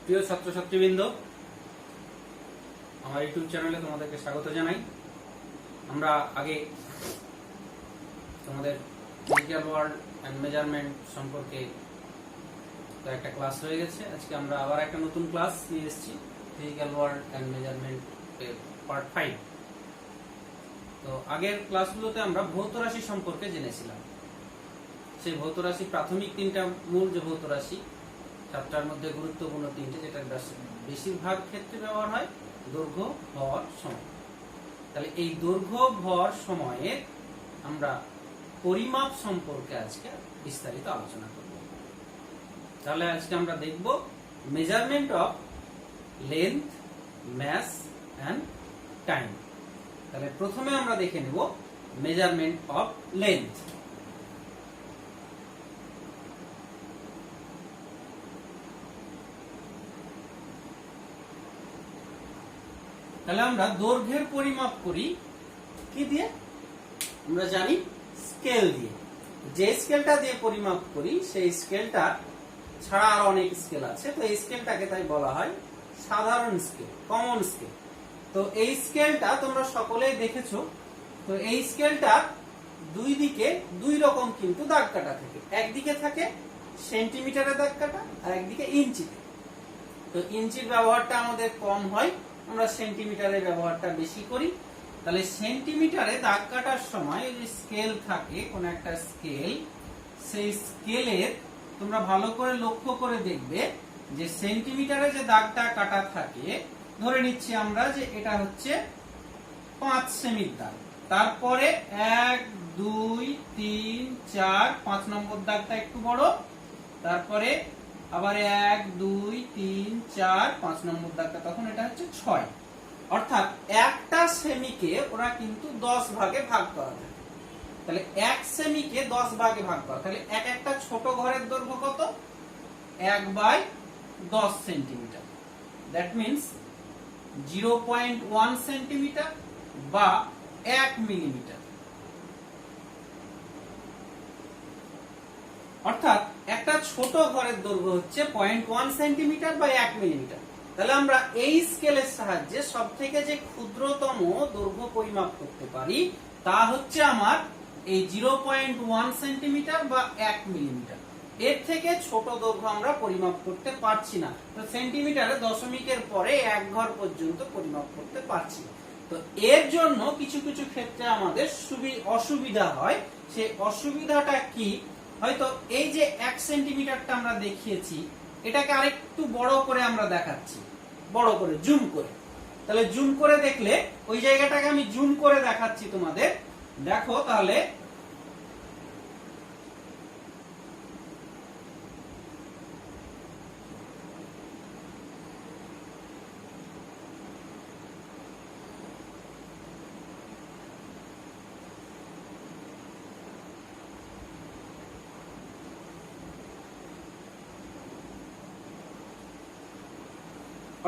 প্রিয় ছাত্রছাত্রীবৃন্দ, আমার ইউটিউব চ্যানেলে তোমাদেরকে স্বাগত জানাই। আমরা আগে তোমাদের ফিজিক্যাল ওয়ার্ল্ড অ্যান্ড মেজারমেন্ট সম্পর্কে একটা ক্লাস হয়ে গেছে। আজকে আমরা আবার একটা নতুন ক্লাস নিয়ে এসেছি, physical world and measurement part 5। তো আগের ক্লাসগুলোতে আমরা ভৌত রাশি সম্পর্কে জেনেছিলাম। সেই ভৌত রাশি প্রাথমিক তিনটা মূল যে ভৌত রাশি, চারটার মধ্যে গুরুত্বপূর্ণ তিনটে, যেটা বেশিরভাগ ক্ষেত্রে ব্যবহার হয়, দৈর্ঘ্য, ভর, সময়। তাহলে এই দৈর্ঘ্য, ভর, সময়ে আমরা পরিমাপ সম্পর্কে আজকে বিস্তারিত আলোচনা করব। তাহলে আজকে আমরা দেখব measurement of length, mass and time. তাহলে প্রথমে আমরা দেখে নেব মেজারমেন্ট অফ লেন্থ। তাহলে আমরা দৈর্ঘ্যের পরিমাপ করি কি দিয়ে? আমরা জানি স্কেল দিয়ে। যে স্কেলটা দিয়ে পরিমাপ করি সেই স্কেলটা ছাড়া আর অনেক স্কেল আছে, তো এই স্কেলটাকে তাই বলা হয় সাধারণ স্কেল, কমন স্কেল। তো এই স্কেলটা তোমরা সকলেই দেখেছো। তো এই স্কেলটা দুই দিকে দুই রকম কিন্তু দাগ কাটা থাকে। একদিকে থাকে সেন্টিমিটারে দাগ কাটা, আর একদিকে ইঞ্চিতে। তো ইঞ্চির ব্যবহারটা আমাদের কম হয়, আমরা সেন্টিমিটারের ব্যবহারটা বেশি করি। তাহলে সেন্টিমিটারে দাগ কাটার সময় যে স্কেল থাকে, কোন একটা স্কেল, সেই স্কেলের তোমরা ভালো করে লক্ষ্য করে দেখবে যে সেন্টিমিটারে যে দাগটা কাটা থাকে, ধরে নিচ্ছি আমরা যে এটা হচ্ছে 5 সেমির দাগ। তারপরে 1 2 3 4, 5 নম্বর দাগটা একটু বড়, তারপরে আবার 1 2 3 4, 5 নম্বর দাগটা, তখন এটা হচ্ছে 6। অর্থাৎ একটা সেমিকে ওরা কিন্তু 10 ভাগে ভাগ করা থাকে। তাহলে 1 সেমিকে 10 ভাগে ভাগ করা, তাহলে এক একটা ছোট ঘরের দৈর্ঘ্য কত? 1/10 সেন্টিমিটার। দ্যাট মিন্স 0.1 সেন্টিমিটার বা 1 মিলিমিটার। অর্থাৎ একটা ছোট ঘরের দৈর্ঘ্য হচ্ছে 0.1 সেন্টিমিটার বা 1 মিলিমিটার। তাহলে আমরা এই স্কেলের সাহায্যে সবথেকে যে ক্ষুদ্রতম দৈর্ঘ্য পরিমাপ করতে পারি তা হচ্ছে আমার এই 0.1 সেন্টিমিটার বা 1 মিলিমিটার। এর থেকে ছোট দৈর্ঘ্য আমরা পরিমাপ করতে পারছি না। তো সেন্টিমিটারে দশমিকের পরে 1 ঘর পর্যন্ত পরিমাপ করতে পারছি। তো এর জন্য কিছু কিছু ক্ষেত্রে আমাদের অসুবিধা হয়। সেই অসুবিধাটা কি? হয়তো এই যে 1 সেন্টিমিটারটা আমরা দেখিয়েছি, এটাকে আরেকটু বড় করে আমরা দেখাচ্ছি, বড় করে জুম করে। তাহলে জুম করে দেখলে ওই জায়গাটাকে আমি জুম করে দেখাচ্ছি তোমাদের, দেখো। তাহলে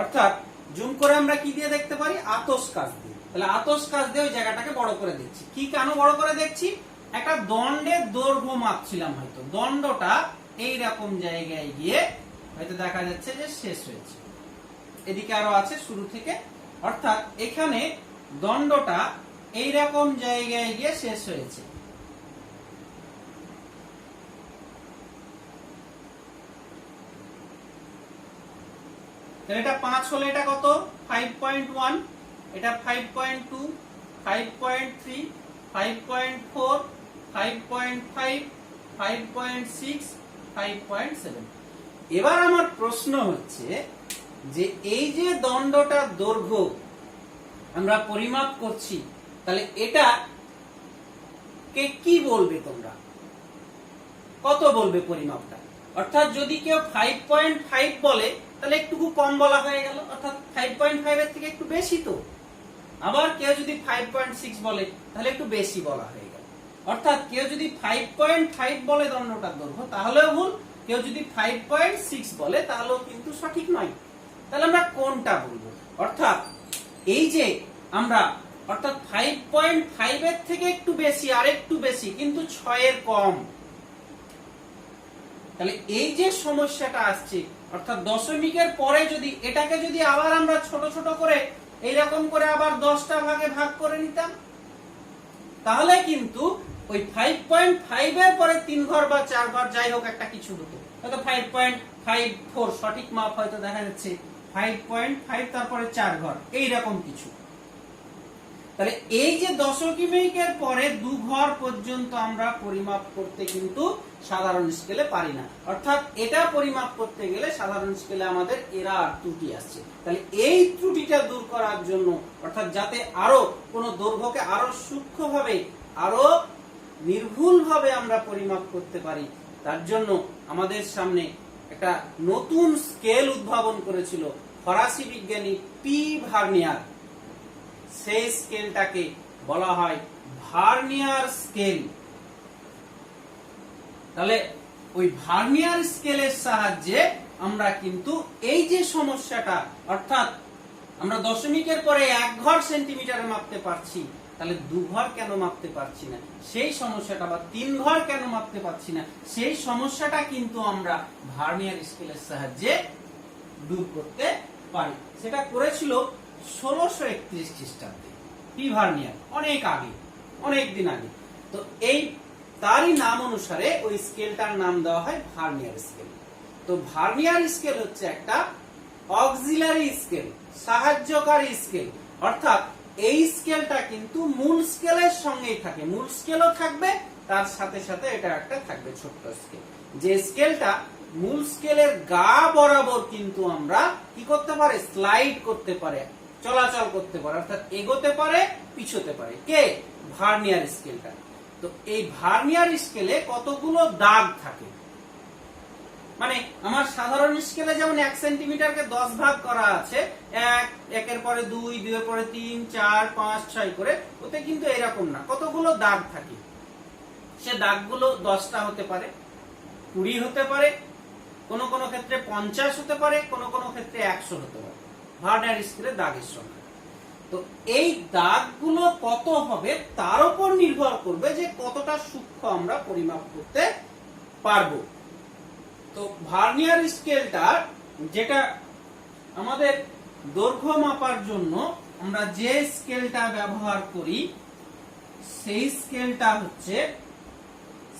অর্থাৎ জুম করে আমরা কি দিয়ে দেখতে পারি? আতশ কাঁচ দিয়ে। তাহলে আতশ কাঁচ দিয়ে ওই জায়গাটাকে বড় করে দেখছি। কি কেন বড় করে দেখছি? একটা দণ্ডের দৈর্ঘ্য মাপছিলাম, হয়তো দণ্ডটা এইরকম জায়গায় গিয়ে হয়তো দেখা যাচ্ছে যে শেষ হয়েছে, এদিকে আরো আছে শুরু থেকে। অর্থাৎ এখানে দণ্ডটা এইরকম জায়গায় গিয়ে শেষ হয়েছে। এটা 5 হলে এটা কত? 5.1, এটা 5.2, 5.3, 5.4, 5.5, 5.6, 5.7। এবার আমার প্রশ্ন হচ্ছে যে এই যে দণ্ডটার দৈর্ঘ্য আমরা পরিমাপ করছি, তাহলে এটা কে কি বলবে তোমরা? কত বলবে পরিমাপটা? অর্থাৎ যদি কেউ 5.5 বলে তাহলে একটু কম বলা হয়ে গেল, অর্থাৎ 5.5 এর থেকে একটু বেশি তো। আবার কেউ যদি 5.6 বলে তাহলে একটু বেশি বলা হয়ে গেল। অর্থাৎ কেউ যদি 5.5 বলে দণ্ডটার দৈর্ঘ্য তাহলেও ভুল, কেউ যদি 5.6 বলে তাহলেও কিন্তু সঠিক নয়। তাহলে আমরা কোনটা বলবো? অর্থাৎ এই যে আমরা, অর্থাৎ 5.5 এর থেকে একটু বেশি, আর একটু বেশি, কিন্তু 6 এর কম। তাহলে এই যে সমস্যাটা আসছে, অর্থাৎ দশমিকের পরে যদি এটাকে যদি আবার আমরা ছোট ছোট করে এইরকম করে আবার 10টা ভাগে ভাগ করে নিতাম, তাহলে কিন্তু ওই 5.5 এর পরে 3 ঘর বা 4 ঘর যাই হোক একটা কিছু হতো, হয়তো 5.54 সঠিক মাপ হয়তো দেখা যাচ্ছে 5.5 তারপরে 4 ঘর এইরকম কিছু। তাহলে এই যে দশমিকের পরে 2 ঘর পর্যন্ত আমরা পরিমাপ করতে কিন্তু সাধারণ স্কেলে পারি না, অর্থাৎ এটা পরিমাপ করতে গেলে সাধারণ স্কেলে আমাদের এরর ত্রুটি আসছে। তাহলে এই ত্রুটিটা দূর করার জন্য, অর্থাৎ যাতে আরো কোন দৈর্ঘ্যকে আরো সূক্ষ্মভাবে আরো নির্ভুলভাবে আমরা পরিমাপ করতে পারি, তার জন্য আমাদের সামনে একটা নতুন স্কেল উদ্ভাবন করেছিল ফরাসি বিজ্ঞানী পি ভার্নিয়ার। সেই স্কেলটাকে বলা হয় ভার্নিয়ার স্কেল। তাহলে ওই ভার্নিয়ার স্কেলের সাহায্যে আমরা কিন্তু এই যে সমস্যাটা, অর্থাৎ আমরা দশমিকের পরে 1 ঘর সেন্টিমিটারে মাপতে পারছি, তাহলে 2 ঘর কেন মাপতে পারছি না সেই সমস্যাটা, বা 3 ঘর কেন মাপতে পারছি না সেই সমস্যাটা কিন্তু আমরা ভার্নিয়ার স্কেলের সাহায্যে দূর করতে পারি। সেটা করেছিল 1631 খ্রিস্টাব্দে পি ভার্নিয়ার, অনেক আগে, অনেক দিন আগে। তো এই তারই নাম অনুসারে ওই স্কেলটার নাম দেওয়া হয় ভার্নিয়ার স্কেল। তো ভার্নিয়ার স্কেল হচ্ছে একটা অক্সিলারি স্কেল, সাহায্যকারী স্কেল, অর্থাৎ এই স্কেলটা কিন্তু মূল স্কেলের সঙ্গেই থাকে, মূল স্কেলও থাকবে, তার সাথে সাথে এটা একটা থাকবে ছোট্ট স্কেল, যে স্কেলটা মূল স্কেলের গা বরাবর কিন্তু আমরা কি করতে পারে, স্লাইড করতে পারে, চলাচল করতে পারে, অর্থাৎ এগোতে পারে, পিছোতে পারে। কে? ভার্নিয়ার স্কেলটা। তো এই ভার্নিয়ার স্কেলে কতগুলো দাগ থাকে, মানে আমার সাধারণ স্কেলে যেমন 1 সেন্টিমিটারকে 10 ভাগ করা আছে, 1 একের পরে 2, 2 এর পরে 3, 4, 5, 6 করে, ওতে কিন্তু এরকম না, কতগুলো দাগ থাকে। সে দাগগুলো 10টা হতে পারে, 20 হতে পারে, কোন কোন ক্ষেত্রে 50 হতে পারে, কোন কোন ক্ষেত্রে 100 হতে পারে, ভার্নিয়ার স্কেলে দাগের সংখ্যা। তো এই দাগগুলো কত হবে তার উপর নির্ভর করবে যে কতটা সূক্ষ্ম আমরা পরিমাপ করতে পারবো। তো ভার্নিয়ার স্কেলটা, যেটা আমাদের দৈর্ঘ্য মাপার জন্য আমরা যে স্কেলটা ব্যবহার করি, সেই স্কেলটা হচ্ছে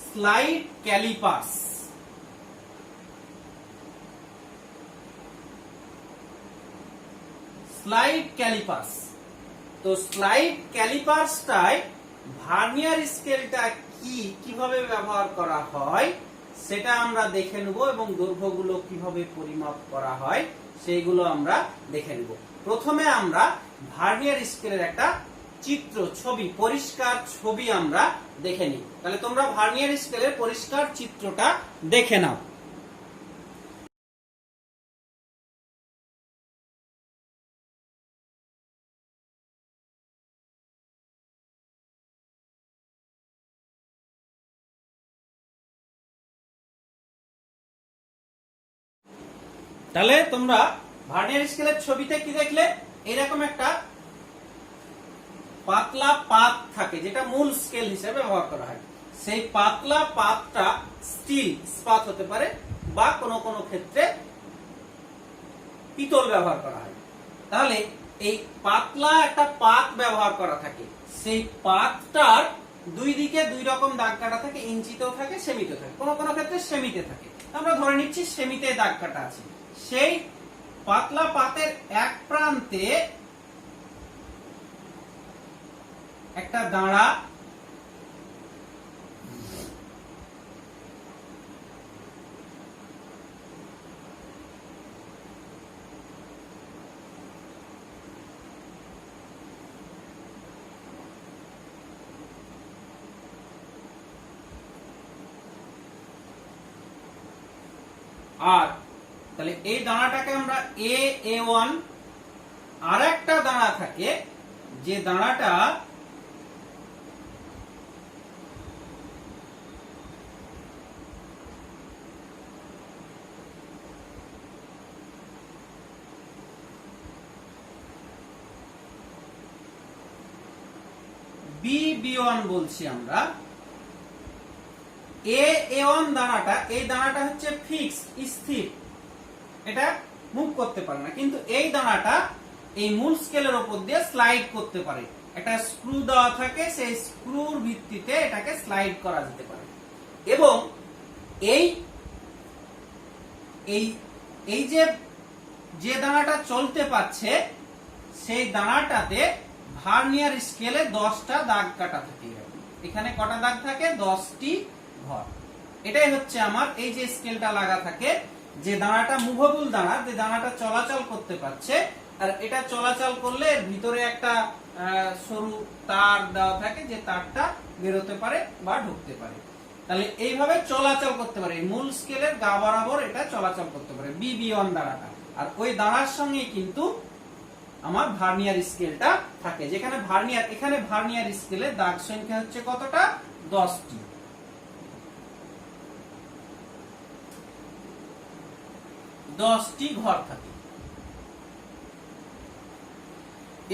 স্লাইড ক্যালিপার্স। Slide callipers. তো স্লাইড ক্যালিপার্সটায় ভার্নিয়ার স্কেলটা কিভাবে ব্যবহার করা হয় সেটা আমরা দেখে নেব, এবং দৈর্ঘ্যগুলো কিভাবে পরিমাপ করা হয় সেইগুলো আমরা দেখে নেব। প্রথমে আমরা ভার্নিয়ার স্কেলের একটা চিত্র, ছবি, পরিষ্কার ছবি আমরা দেখে নিই। তাহলে তোমরা ভার্নিয়ার স্কেলের পরিষ্কার চিত্রটা দেখে নাও। তাহলে তোমরা ভার্নিয়ার স্কেলের ছবিতে কি দেখলে, এরকম একটা পাতলা পাত থাকে যেটা মূল স্কেল হিসেবে ব্যবহার করা হয়। সেই পাতলা পাতটা স্টিল, ইস্পাত হতে পারে, বা কোনো কোনো ক্ষেত্রে পিতল ব্যবহার করা হয়। তাহলে এই পাতলা একটা পাত ব্যবহার করা থাকে, সেই পাতটার দুই দিকে দুই রকম দাগ কাটা থাকে, ইঞ্চিতেও থাকে, সেমিতেও থাকে, কোনো কোনো ক্ষেত্রে সেমিতে থাকে। আমরা ধরে নিচ্ছি সেমিতে দাগ কাটা আছে। সেই পাতলা পাতের এক প্রান্তে একটা দাঁড়া, আর তাহলে এই দাঁড়াটাকে আমরা A1, আর একটা দাঁড়া থাকে যে দাঁড়াটা B1 বলছি আমরা। A1 দানাটা, এই দানাটা হচ্ছে ফিক্স, স্থির, এটা মুভ করতে পারে না, কিন্তু এই দানাটা এই মূল স্কেলের উপর দিয়ে স্লাইড করতে পারে। একটা স্ক্রু দেওয়া থাকে, সেই স্ক্রুর ভিত্তিতে এটাকে স্লাইড করা যেতে পারে। এবং এই এই এই যে দানাটা চলতে পারছে, সেই দানাটাতে ভার্নিয়ার স্কেলে 10টা দাগ কাটা থাকে। এখানে কটা দাগ থাকে? 10টি ঘর। এটাই হচ্ছে আমার এই যে স্কেলটা লাগা থাকে, যে দানাটা মুভেবল দানা, যে দানাটা চলাচল করতে পারছে, আর এটা চলাচল করলে এর ভিতরে একটা সরু তার দেওয়া থাকে, যে তারটা বেরোতে পারে বা ঢুকতে পারে। তাহলে এইভাবে চলাচল করতে পারে, মূল স্কেলের গা বরাবর এটা চলাচল করতে পারে BB1 দানাটা। আর ওই দানার সঙ্গে কিন্তু আমার ভার্নিয়ার স্কেলটা থাকে, যেখানে ভার্নিয়ার, এখানে ভার্নিয়ার স্কেলে দাগ সংখ্যা হচ্ছে কতটা? 10টি। 10টি ঘর থাকে।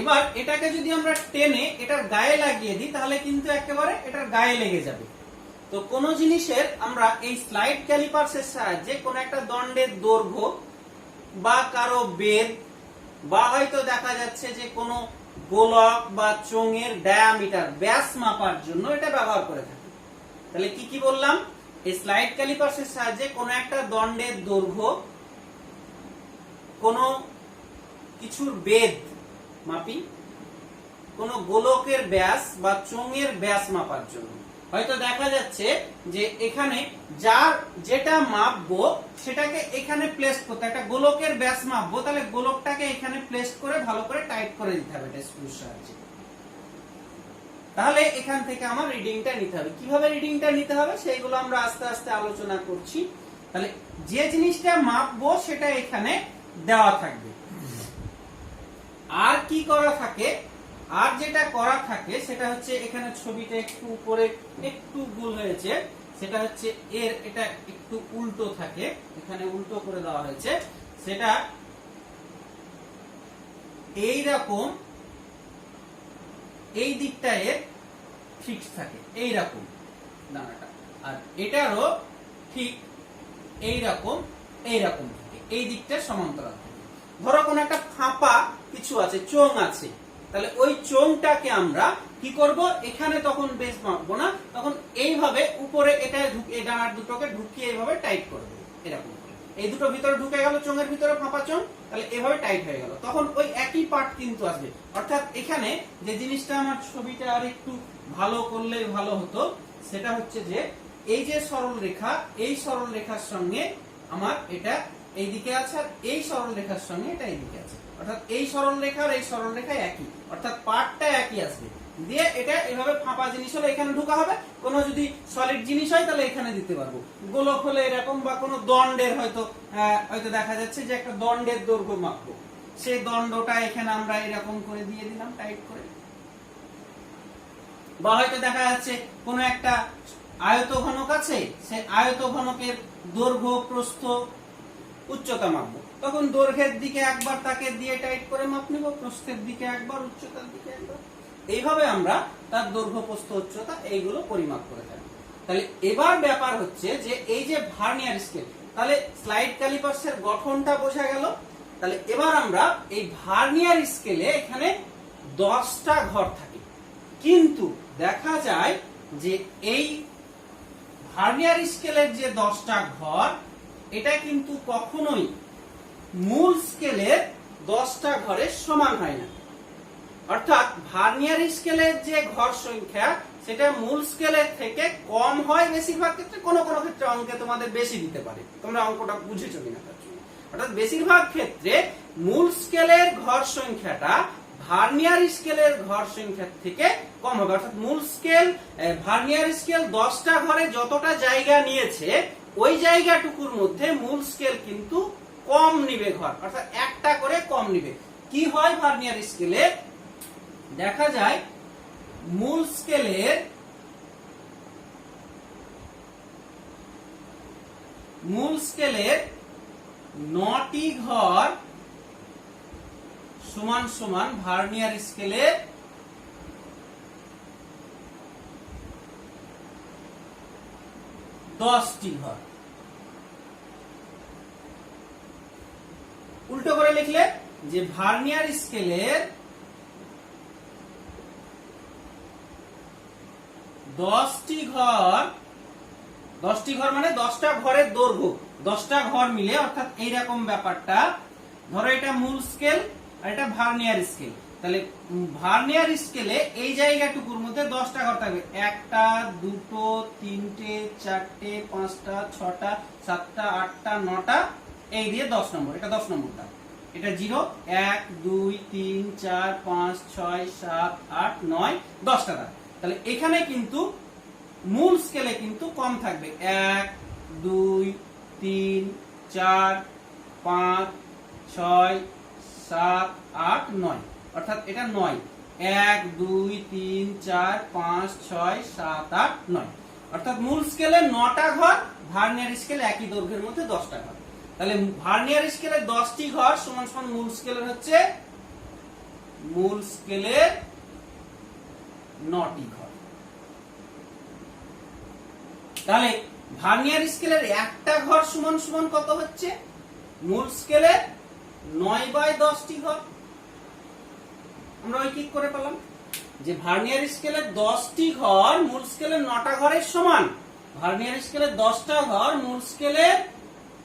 এবার এটাকে যদি আমরা টেনে এটার গায়ে লাগিয়ে দিই, তাহলে কিন্তু একেবারে এটার গায়ে লেগে যাবে। তো কোন জিনিসের আমরা এই স্লাইড ক্যালিপার্সের সাহায্যে কোন একটা দণ্ডের দৈর্ঘ্য বা কারো বেধ, বা হয়তো দেখা যাচ্ছে যে কোনো গোলক বা চোঙের ডায়ামিটার, ব্যাস মাপার জন্য এটা ব্যবহার করে থাকি। তাহলে কি কি বললাম? এই স্লাইড ক্যালিপার্সের সাহায্যে কোনো একটা দণ্ডের দৈর্ঘ্য, কোনো কিছুর বেধ মাপি, কোনো গোলকের ব্যাস বা চোঙের ব্যাস মাপার জন্য। হয়তো দেখা যাচ্ছে যে এখানে যার যেটা মাপবো সেটাকে এখানে প্লেস করতে, একটা গোলকের ব্যাস মাপবো, তাহলে গোলকটাকে এখানে প্লেস করে ভালো করে টাইট করে দিতে হবে এটা স্ক্রুর সাহায্যে। তাহলে এখান থেকে আমার রিডিংটা নিতে হবে। কিভাবে রিডিংটা নিতে হবে সেইগুলো আমরা আস্তে আস্তে আলোচনা করছি। তাহলে যে জিনিসটা মাপবো সেটা এখানে দেওয়া থাকবে। আর কি করা থাকে? আর যেটা করা থাকে সেটা হচ্ছে, এখানে ছবিটা একটু উপরে একটু ভুল হয়েছে, সেটা হচ্ছে এর এটা একটু উল্টো থাকে, এখানে উল্টো করে দেওয়া হয়েছে। সেটা এই রকম, এই দিকটা এর ফিক্স থাকে এই রকম দানাটা, আর এটারও ঠিক এই রকম থাকে, এই দিকটা সমান্তরাল থাকে। ধরো কোন একটা ফাঁপা কিছু আছে, চোঙ আছে, তাহলে ওই চোঙটাকে আমরা কি করব? এখানে তখন বেস মাপবো না, তখন এইভাবে উপরে এটা এই ডানার দুটোকে ঢুকিয়ে এইভাবে টাইট করে দেবো, এরকম করে। এই দুটো ভিতরে ঢুকে গেল, চোঙের ভিতরে ফাঁপা চোঙ, তাহলে এভাবে টাইট হয়ে গেল, তখন ওই একই পার্ট কিন্তু আসবে। অর্থাৎ এখানে যে জিনিসটা আমার ছবিটা আর একটু ভালো করলে ভালো হতো, সেটা হচ্ছে যে এই যে সরল রেখা, এই সরল রেখার সঙ্গে আমার এটা এইদিকে আছে, আর এই সরল রেখার সঙ্গে এটা এইদিকে আছে, অর্থাৎ এই সরল রেখা আর এই সরল রেখা একই, অর্থাৎ পার্টটা একই আসবে। দিয়ে এটা এভাবে ফাঁপা জিনিস হলে এখানে ঢোকা হবে, কোনো যদি সলিড জিনিস হয় তাহলে এখানে দিতে পারবো। গোলক হলে এরকম, বা কোনো দণ্ডের হয়তো দেখা যাচ্ছে যে একটা দণ্ডের দৈর্ঘ্য মাপবো, সেই দণ্ডটা এখানে আমরা এরকম করে দিয়ে দিলাম টাইট করে। বা হয়তো দেখা যাচ্ছে কোনো একটা আয়তঘনক আছে, সেই আয়তঘনকের দৈর্ঘ্য, প্রস্থ, উচ্চতা মাপবো, তখন দৈর্ঘ্যের দিকে একবার তাকে দিয়ে টাইট করে মাপ নিব, প্রস্থের দিকে একবার, উচ্চতার দিকে একবার। এইভাবে আমরা তার দৈর্ঘ্য, প্রস্থ, উচ্চতা এইগুলো পরিমাপ করে থাকি। তাহলে এবার ব্যাপার হচ্ছে যে এই যে ভার্নিয়ার স্কেল, তাহলে স্লাইড ক্যালিপার্সের গঠনটা বোঝা গেল। তাহলে এবার আমরা এই ভার্নিয়ার স্কেলে এখানে 10টা ঘর থাকে, কিন্তু দেখা যায় যে এই ভার্নিয়ার স্কেলের যে 10টা ঘর, এটা কিন্তু কখনোই মূল স্কেলের 10টা ঘরের সমান হয় না। অর্থাৎ ভার্নিয়ার স্কেলের যে ঘর সংখ্যা সেটা মূল স্কেলের থেকে কম হয় বেশিরভাগ ক্ষেত্রে, কোনো কোনো ক্ষেত্রে অঙ্কে তোমাদের বেশি দিতে পারে, তোমরা অঙ্কটা বুঝেছো কিনা তার জন্য। অর্থাৎ বেশিরভাগ ক্ষেত্রে মূল স্কেলের ঘর সংখ্যাটা ভার্নিয়ার স্কেলের ঘর সংখ্যার থেকে কম হবে। অর্থাৎ মূল স্কেল, ভার্নিয়ার স্কেল 10টা ঘরে যতটা জায়গা নিয়েছে, ওই জায়গাটুকুর মধ্যে মূল স্কেল কিন্তু কম নিবে ঘর, অর্থাৎ একটা করে কম নিবে। কি হয় ভার্নিয়ার স্কেলে? দেখা যায় মূল স্কেলের 9টি ঘর সমান সমান ভার্নিয়ার স্কেলের 10 10টি ঘর। উল্টো করে লিখলে যে ভার্নিয়ার স্কেলের 10টি ঘর, 10টি ঘর মানে 10টা ঘরের দৈর্ঘ্য, 10টা ঘর মিলে, অর্থাৎ এইরকম ব্যাপারটা। ধরো এটা মূল স্কেল আর এটা ভার্নিয়ার স্কেল, তাহলে ভার্নিয়ার স্কেলে এই জায়গাটুকুর মধ্যে 10টা ঘর থাকবে, 1টা 2টো 3টে 4টে 5টা 6টা 7টা 8টা 9টা, এই দিয়ে 10 নম্বর, এটা 10 নম্বরটা। এটা 0 1 2 3 4 5 6 7 8 9 10টা। তাহলে এখানে কিন্তু মূল স্কেলে কিন্তু কম থাকবে, 1 2 3 4 5 6 7 8 9, অর্থাৎ এটা 9, 1 2 3 4 5 6 7 8 9, অর্থাৎ মূল স্কেলে 9টা ঘর, ভার্নিয়ার স্কেলে একই দৈর্ঘ্যের মধ্যে 10টা ঘর। তাহলে ভার্নিয়ার স্কেলে 10টি ঘর সমান সমান মূল স্কেলের হচ্ছে মূল স্কেলের 9টি ঘর। তাহলে ভার্নিয়ার স্কেলের একটা ঘর সমান সমান কত হচ্ছে? মূল স্কেলের 9/10টি ঘর। আমরা ঐকিক করে পেলাম যে ভার্নিয়ার স্কেলের 10টি ঘর মূল স্কেলের 9টা ঘরের সমান। ভার্নিয়ার স্কেলের 10টা ঘর মূল স্কেলের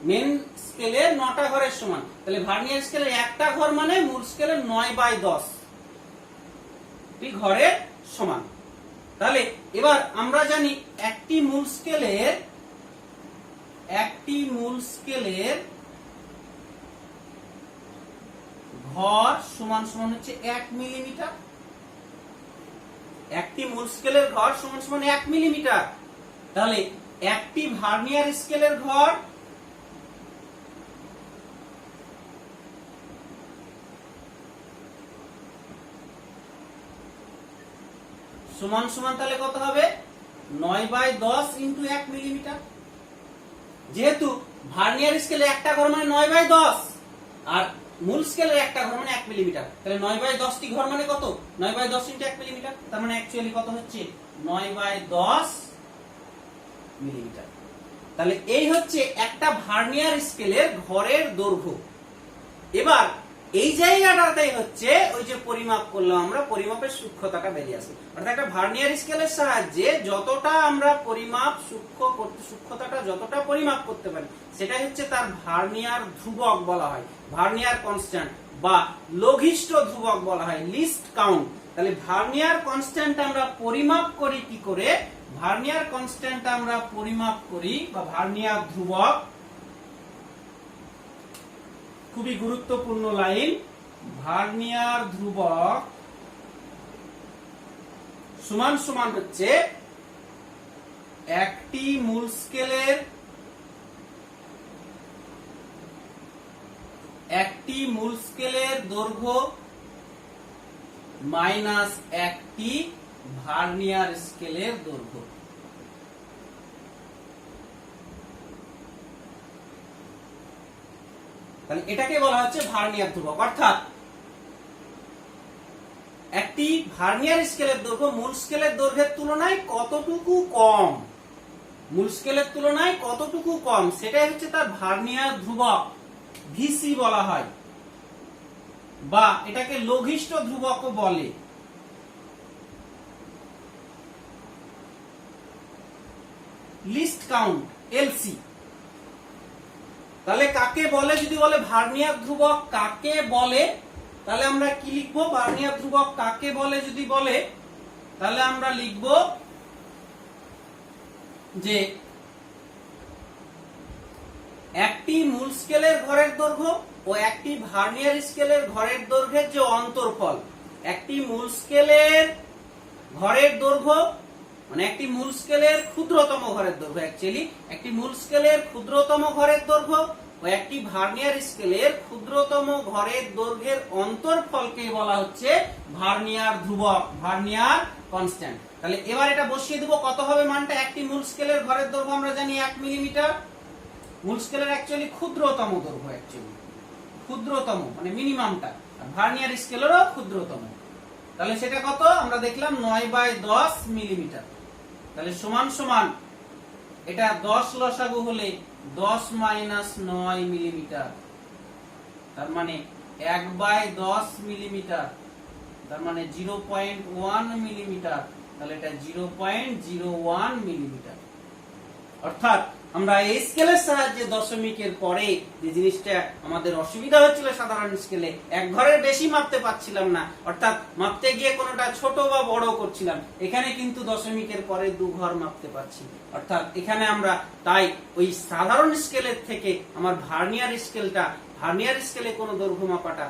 মেন স্কেলের 9টা ঘরের সমান। তাহলে ভার্নিয়ার স্কেলের একটা ঘর মানে মূল স্কেলের 9/10টি ঘরের সমান। তাহলে এবার আমরা জানি একটি মূল স্কেলের ঘর সমান সমান হচ্ছে 1 মিলিমিটার। একটি মূল স্কেলের ঘর সমান সমান 1 মিলিমিটার। তাহলে একটি ভার্নিয়ার স্কেলের ঘর সমান সমান তাহলে কত হবে? 9/10 ইন্টু 1 মিলিমিটার। যেহেতু ভার্নিয়ার স্কেলে একটা ঘর মানে 9/10 আর মূল স্কেলের একটা ঘর মানে 1 মিলিমিটার, তাহলে 9/10টি ঘর মানে কত? 9/10 ইন্টু 1 মিলিমিটার, তার মানে অ্যাকচুয়ালি কত হচ্ছে? 9/10 মিলিমিটার। তাহলে এই হচ্ছে একটা ভার্নিয়ার স্কেলের ঘরের দৈর্ঘ্য। এবার এই জায়গাটাতেই হচ্ছে ওই যে পরিমাপ করলাম আমরা, পরিমাপের সূক্ষ্মতাটা বেরিয়ে আসে। অর্থাৎ একটা ভার্নিয়ার স্কেলের সাহায্যে যতটা আমরা পরিমাপ সূক্ষ্মতাটা যতটা পরিমাপ করতে পারি সেটাই হচ্ছে তার ভার্নিয়ার ধ্রুবক বলা হয়, ভার্নিয়ার কনস্ট্যান্ট বা লঘিষ্ঠ ধ্রুবক বলা হয়, লিস্ট কাউন্ট। তাহলে ভার্নিয়ার কনস্ট্যান্ট আমরা পরিমাপ করি কি করে? ভার্নিয়ার কনস্ট্যান্ট আমরা পরিমাপ করি বা ভার্নিয়ার ধ্রুবক, খুবই গুরুত্বপূর্ণ লাইন, ভার্নিয়ার ধ্রুবক সমান সমান হচ্ছে একটি মূল স্কেলের দৈর্ঘ্য মাইনাস একটি ভার্নিয়ার স্কেলের দৈর্ঘ্য। তাহলে এটাকে বলা হচ্ছে ভার্নিয়ার ধ্রুবক। অর্থাৎ একটি ভার্নিয়ার স্কেলের দৈর্ঘ্য মূল স্কেলের দৈর্ঘ্যের তুলনায় কতটুকু কম, মূল স্কেলের তুলনায় কতটুকু কম সেটাই হচ্ছে তার ভার্নিয়ার ধ্রুবক, ভিসি বলা হয়, বা এটাকে লঘিষ্ঠ ধ্রুবকও বলে। List count, LC. তাহলে কাকে বলে? যদি বলে ভার্নিয়ার ধ্রুবক কাকে বলে, তাহলে আমরা কি লিখবো? ভার্নিয়ার ধ্রুবক কাকে বলে যদি বলে, তাহলে আমরা লিখব যে একটি মূল স্কেলের ঘরের দৈর্ঘ্য ও একটি ভার্নিয়ার স্কেলের ঘরের দৈর্ঘ্যের যে অন্তরফল, একটি মূল স্কেলের ঘরের দৈর্ঘ্য মানে একটি মূল স্কেলের ক্ষুদ্রতম ঘরের দৈর্ঘ্য, অ্যাকচুয়ালি একটি মূল স্কেলের ক্ষুদ্রতম ঘরের দৈর্ঘ্য ও একটি ভার্নিয়ার স্কেলের ক্ষুদ্রতম ঘরের দৈর্ঘ্যের অন্তরফলকে বলা হচ্ছে ভার্নিয়ার ধ্রুবক, ভার্নিয়ার কনস্ট্যান্ট। তাহলে এবার এটা বসিয়ে দেব, কত হবে মানটা? একটি মূল স্কেলের ঘরের দৈর্ঘ্য আমরা জানি 1 মিলিমিটার, মূল স্কেলের অ্যাকচুয়ালি ক্ষুদ্রতম দৈর্ঘ্য, অ্যাকচুয়ালি ক্ষুদ্রতম মানে মিনিমামটা, আর ভার্নিয়ার স্কেলেরও ক্ষুদ্রতম। তাহলে সেটা কত? আমরা দেখলাম 9/10 মিলিমিটার। তাহলে সমান সমান এটা 10 লসাগু হলে 10 মাইনাস 9 মিলিমিটার, তার মানে 1/10 মিলিমিটার, তার মানে 0.1 মিলিমিটার, তাহলে এটা 0.01 মিলিমিটার। অর্থাৎ আমরা এই স্কেলের সাহায্যে দশমিকের পরে যে জিনিসটা আমাদের অসুবিধা হচ্ছিল সাধারণ স্কেলে, এক ঘরের বেশি মাপতে পারছিলাম না, অর্থাৎ মাপতে গিয়ে কোনোটা ছোট বা বড় করছিলাম, এখানে কিন্তু দশমিকের পরে 2 ঘর মাপতে পারছি। অর্থাৎ এখানে আমরা তাই ওই সাধারণ স্কেলের থেকে আমার ভার্নিয়ার স্কেলে কোনো দৈর্ঘ্য মাপাটা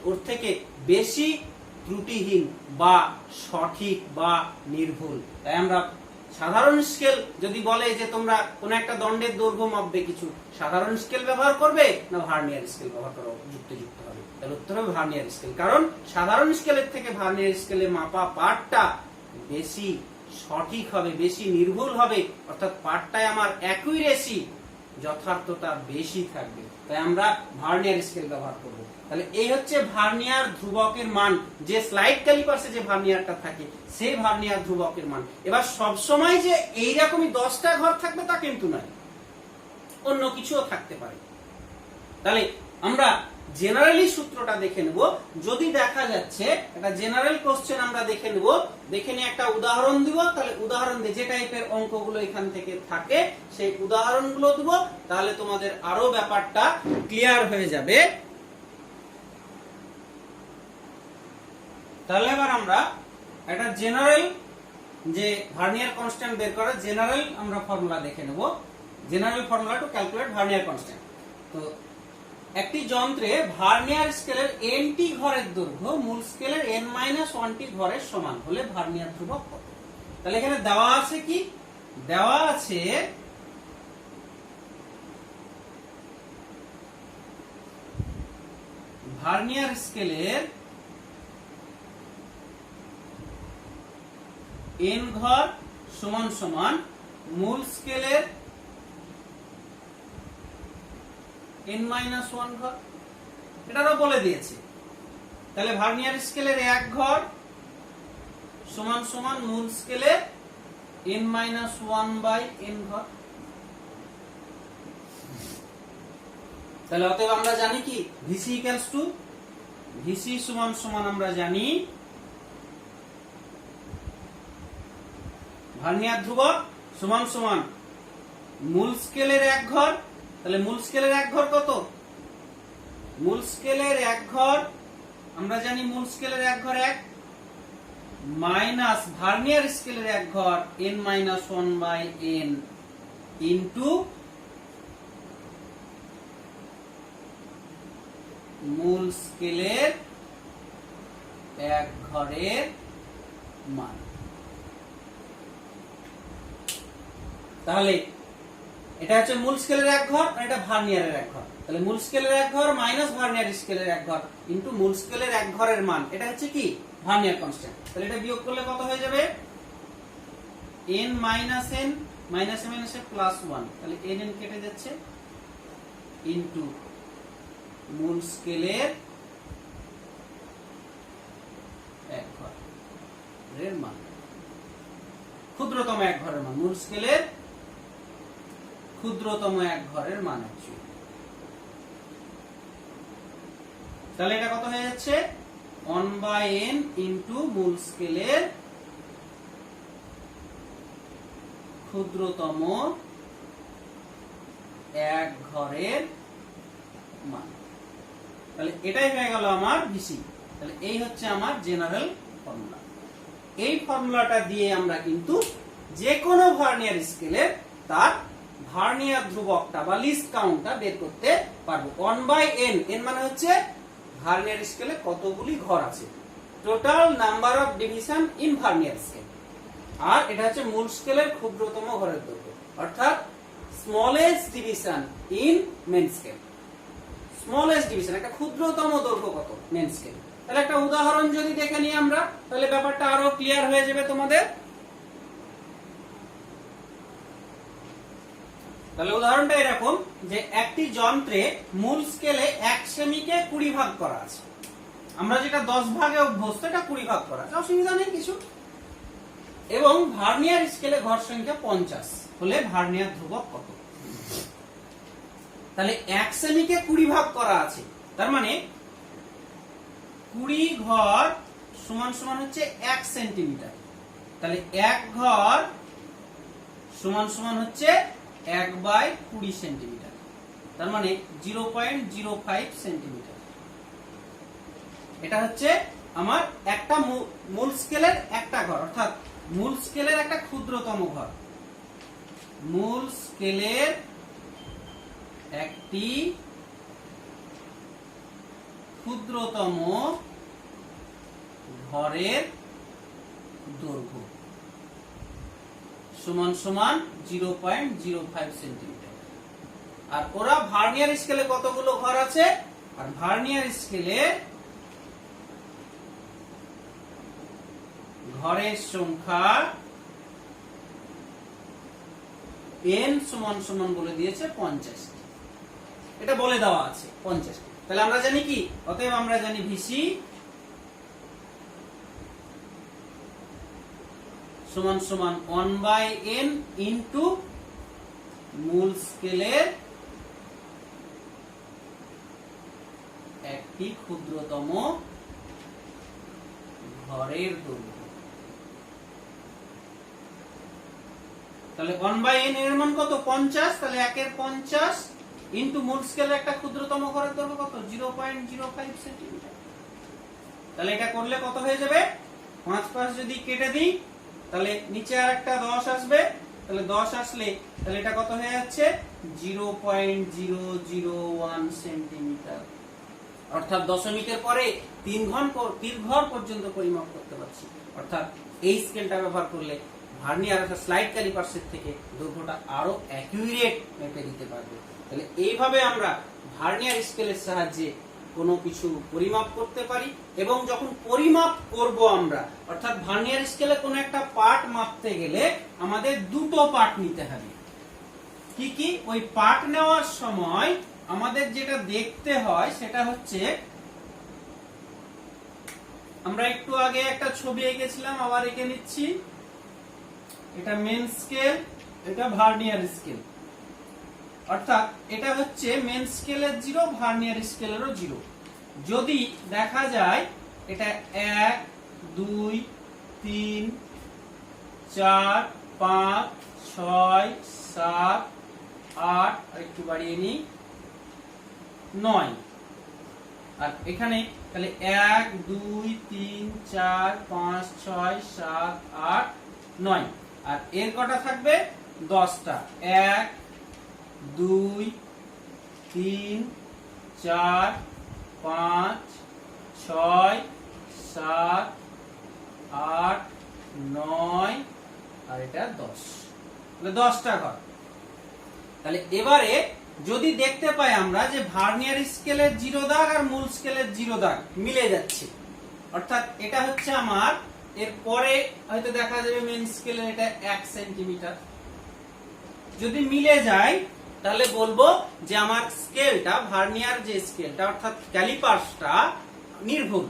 ওর থেকে বেশি ত্রুটিহীন বা সঠিক বা নির্ভুল। তাই আমরা সাধারণ স্কেল যদি বলে যে তোমরা কোন একটা দণ্ডের দৈর্ঘ্য মাপবে, কিছু সাধারণ স্কেল ব্যবহার করবে না ভার্নিয়ার স্কেল ব্যবহার করা যুক্ত হবে, তাহলে উত্তর হবে ভার্নিয়ার স্কেল। কারণ সাধারণ স্কেলের থেকে ভার্নিয়ার স্কেলে মাপা পার্টটা বেশি সঠিক হবে, বেশি নির্ভুল হবে, অর্থাৎ পার্টটায় আমার অ্যাকুরেসি যথার্থতা বেশি থাকবে, তাই আমরা ভার্নিয়ার স্কেল ব্যবহার করব। তাহলে এই হচ্ছে ভার্নিয়ার ধ্রুবকের মান, যে স্লাইড ক্যালিপার্সে যে ভার্নিয়ারটা থাকে সেই ভার্নিয়ার ধ্রুবকের মান। এবার সব সময় যে এইরকমই 10টা ঘর থাকবে তা কিন্তু নয়, অন্য কিছুও থাকতে পারে। তাহলে আমরা জেনারেলি সূত্রটা দেখে নেব। যদি দেখা যাচ্ছে একটা জেনারেল কোশ্চেন আমরা দেখে নেব, দেখে নিয়ে একটা উদাহরণ দিব, তাহলে উদাহরণ দিয়ে যে টাইপের অঙ্কগুলো এখান থেকে থাকে সেই উদাহরণগুলো দিব, তাহলে তোমাদের আরো ব্যাপারটা ক্লিয়ার হয়ে যাবে। তাহলে এবার আমরা একটা জেনারেল যে ভার্নিয়ার কনস্ট্যান্ট বের করার জেনারেল আমরা ফর্মুলা দেখে নেব। General formula to calculate vernier constant. তো একটি যন্ত্রে ভার্নিয়ার স্কেলের nটি ঘরের দৈর্ঘ্য মূল স্কেলের n-1টি ঘরের সমান হলে ভার্নিয়ার ধ্রুবক কত? তাহলে এখানে দেওয়া আছে কি? দেওয়া আছে ভার্নিয়ার স্কেলের n ঘর সমান সমান মূল স্কেলের n-1 ঘর, এটারও বলে দিয়েছে। তাহলে ভার্নিয়ার স্কেলের 1 ঘর সমান সমান মূল স্কেলের n-1/n ঘর। তাহলে অতএব আমরা জানি কি VC ইকুয়ালস টু VC সমান সমান আমরা জানি ভার্নিয়ার ধ্রুবক সমান সমান মূল স্কেলের 1 ঘর। তাহলে মূল স্কেলের 1 ঘর কত? মূল স্কেলের 1 ঘর আমরা জানি মূল স্কেলের 1 ঘর 1 মাইনাস ভার্নিয়ার স্কেলের 1 ঘর n-1/n ইনটু মূল স্কেলের 1 ঘরের মান। তাহলে এটা হচ্ছে মূল স্কেলের 1 ঘর আর এটা ভার্নিয়ারের 1 ঘর। তাহলে মূল স্কেলের 1 ঘর মাইনাস ভার্নিয়ার স্কেলের 1 ঘর ইনটু মূল স্কেলের 1 ঘরের মান, এটা হচ্ছে কি ভার্নিয়ার কনস্ট্যান্ট। তাহলে এটা বিয়োগ করলে কত হয়ে যাবে? n মাইনাস n মাইনাসে প্লাস 1, তাহলে n কেটে যাচ্ছে ইনটু মূল স্কেলের 1 ঘরের মান, ক্ষুদ্রতম 1 ঘরের মান, মূল স্কেলের ক্ষুদ্রতম 1 ঘরের মান হচ্ছে। তাহলে এটা কত হয়ে যাচ্ছে? 1/n ইনটু মূল স্কেলের ক্ষুদ্রতম 1 ঘরের মান। তাহলে এটাই হয়ে গেল আমার VC। তাহলে এই হচ্ছে আমার জেনারেল ফর্মুলা। এই ফর্মুলাটা দিয়ে আমরা কিন্তু যে কোনো ভার্নিয়ার স্কেলের তার ভার্নিয়ার ধ্রুবকটা বা লিস্ট কাউন্টটা বের করতে পারবো। 1/n, n মানে হচ্ছে ভার্নিয়ার স্কেলে কতগুলি ঘর আছে, total number of division in vernier scale, আর এটা হচ্ছে মূল স্কেলের ক্ষুদ্রতম ঘরের দৈর্ঘ্য, অর্থাৎ smallest division in main scale. Smallest division একটা ক্ষুদ্রতম দৈর্ঘ্য কত মেন স্কেল। তাহলে একটা উদাহরণ যদি দেখে নিই আমরা, তাহলে ব্যাপারটা আরো ক্লিয়ার হয়ে যাবে তোমাদের। তাহলে উদাহরণটা এরকম যে একটি যন্ত্রে মূল স্কেলে 1 সেমিকে 20 ভাগ করা আছে। আমরা যেটা 10 ভাগে অভ্যস্ত, এটা 20 ভাগ করা আছে, অসুবিধা নেই কিছু। এবং ভার্নিয়ার স্কেলে ঘর সংখ্যা 50 হলে ভার্নিয়ার ধ্রুবক কত। তাহলে 1 সেমিকে 20 ভাগ করা আছে, তার মানে 20 ঘর সমান সমান হচ্ছে 1 সেন্টিমিটার। তাহলে 1 ঘর সমান সমান হচ্ছে 1/20 সেন্টিমিটার, তার মানে 0.05 সেন্টিমিটার। এটা হচ্ছে আমার একটা মূল স্কেলের একটা ঘর, অর্থাৎ মূল স্কেলের একটা ক্ষুদ্রতম ঘর। মূল স্কেলের একটি ক্ষুদ্রতম ঘরের দৈর্ঘ্য সমান সমান 0.05 সেন্টিমিটার। আর ওরা ভার্নিয়ার স্কেলে কতগুলো ঘর আছে, আর ভার্নিয়ার স্কেলে ঘরের সংখ্যা n সমান সমান বলে দিয়েছে 50। এটা বলে দেওয়া আছে 50। তাহলে আমরা জানি কি, অতএব আমরা জানি ভিসি সমান সমান 1/n ইনটু মূল স্কেলের একটি ক্ষুদ্রতম ঘরের দৈর্ঘ্য। তাহলে 1/n এর মান কত, 50। তাহলে 1 এর 50 ইনটু মূল স্কেলের একটা ক্ষুদ্রতম ঘরের দৈর্ঘ্য কত, 0.05 সেন্টিমিটার। তাহলে এটা করলে কত হয়ে যাবে, 5 যদি কেটে দিই তাহলে নিচে আর একটা 10 আসবে। তাহলে 10 আসলে তাহলে এটা কত হয়ে যাচ্ছে, 0.001 সেন্টিমিটার। অর্থাৎ দশমিকের পরে 3 ঘর পর্যন্ত পরিমাপ করতে পারছি। অর্থাৎ এই স্কেলটা ব্যবহার করলে ভার্নিয়ার অর্থাৎ স্লাইড ক্যালিপার্সের থেকে দৈর্ঘ্যটা আরো অ্যাকুরেট মেপে দিতে পারবে। তাহলে এইভাবে আমরা ভার্নিয়ার স্কেলের সাহায্যে কোনো কিছু পরিমাপ করতে পারি। এবং যখন পরিমাপ করব আমরা, অর্থাৎ ভার্নিয়ার স্কেলে কোনো একটা পার্ট মাপতে গেলে আমাদের দুটো পার্ট নিতে হবে। কি কি, ওই পার্ট নেওয়ার সময় আমাদের যেটা দেখতে হয় সেটা হচ্ছে, আমরা একটু আগে একটা ছবি এঁকেছিলাম, আবার এঁকে নিচ্ছি। এটা মেন স্কেল, এটা ভার্নিয়ার স্কেল। অর্থাৎ এটা হচ্ছে মেন স্কেলের 0, ভার্নিয়ার স্কেলেরও 0। যদি দেখা যায় এটা 1 2 3 4 5 6 7 8, আর একটু বাড়িয়ে নিই, 9। আর এখানে তাহলে 1 2 3 4 5 6 7 8 9। আর এর কটা থাকবে, 10টা। 1 2 3 4 5 6 7 8 9, আর এটা 10। তাহলে 10টা ঘর। তাহলে এবারে যদি দেখতে পাই আমরা যে ভার্নিয়ার স্কেলের 0 দাগ আর মূল স্কেলের 0 দাগ মিলে যাচ্ছে, অর্থাৎ এটা হচ্ছে আমার, এর পরে হয়তো দেখা যাবে মেন স্কেলের এটা 1 সেন্টিমিটার। যদি মিলে যায় তাহলে বলবো যে আমার স্কেলটা, ভার্নিয়ার যে স্কেলটা অর্থাৎ ক্যালিপার্সটা নির্ভুল,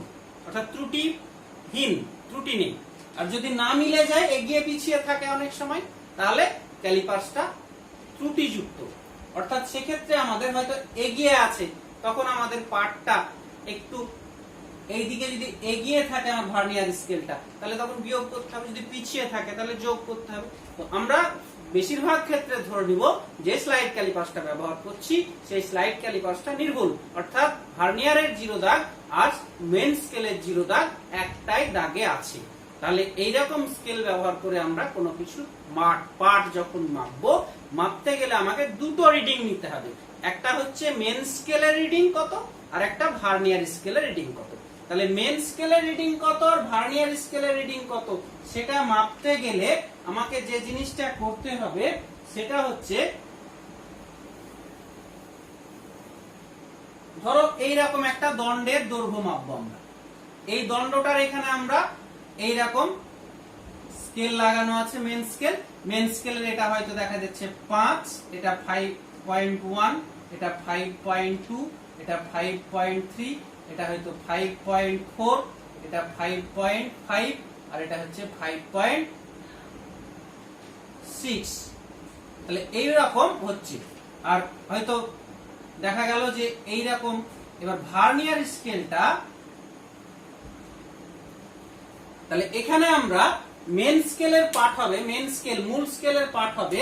অর্থাৎ ত্রুটিহীন, ত্রুটি নেই। আর যদি না মিলে যায়, এগিয়ে পিছিয়ে থাকে অনেক সময়, তাহলে ক্যালিপার্সটা ত্রুটিযুক্ত। অর্থাৎ সেক্ষেত্রে আমাদের হয়তো এগিয়ে আছে, তখন আমাদের পার্টটা একটু এইদিকে যদি এগিয়ে থাকে আমার ভার্নিয়ার স্কেলটা, তাহলে তখন বিয়োগ করতে হবে। যদি পিছিয়ে থাকে তাহলে যোগ করতে হবে। তো আমরা বেশিরভাগ ক্ষেত্রে ধরে নিব যে স্লাইড ক্যালিপার্সটা ব্যবহার করছি সেই স্লাইড ক্যালিপার্সটা নির্ভুল, অর্থাৎ ভার্নিয়ারের 0 দাগ আর মেন স্কেলের 0 দাগ একটাই দাগে আছে। তাহলে এইরকম স্কেল ব্যবহার করে আমরা কোনো কিছু পার্ট যখন মাপবো, মাপতে গেলে আমাকে দুটো রিডিং নিতে হবে। একটা হচ্ছে মেন স্কেলের রিডিং কত, আর একটা ভার্নিয়ার স্কেলের রিডিং কত। তাহলে মেন স্কেলের রিডিং কত আর ভার্নিয়ার স্কেলের রিডিং কত, সেটা মাপতে গেলে আমাকে যে জিনিসটা করতে হবে সেটা হচ্ছে, ধরো এইরকম একটা দণ্ডের দৈর্ঘ্য মাপবো আমরা। এই দণ্ডটার এখানে আমরা এইরকম স্কেল লাগানো আছে, মেন স্কেল। মেন স্কেলের এটা হয়তো দেখা যাচ্ছে 5, এটা 5.1, এটা 5.2, এটা 5.3, এটা হয়তো 5.4, এটা 5.5, আর এটা হচ্ছে 5.6। তাহলে এইরকম হচ্ছে। আর হয়তো দেখা গেল যে এইরকম, এবার ভার্নিয়ার স্কেলটা, তাহলে এখানে আমরা মেন স্কেলের পার্ট হবে, মেন স্কেল মূল স্কেলের পার্ট হবে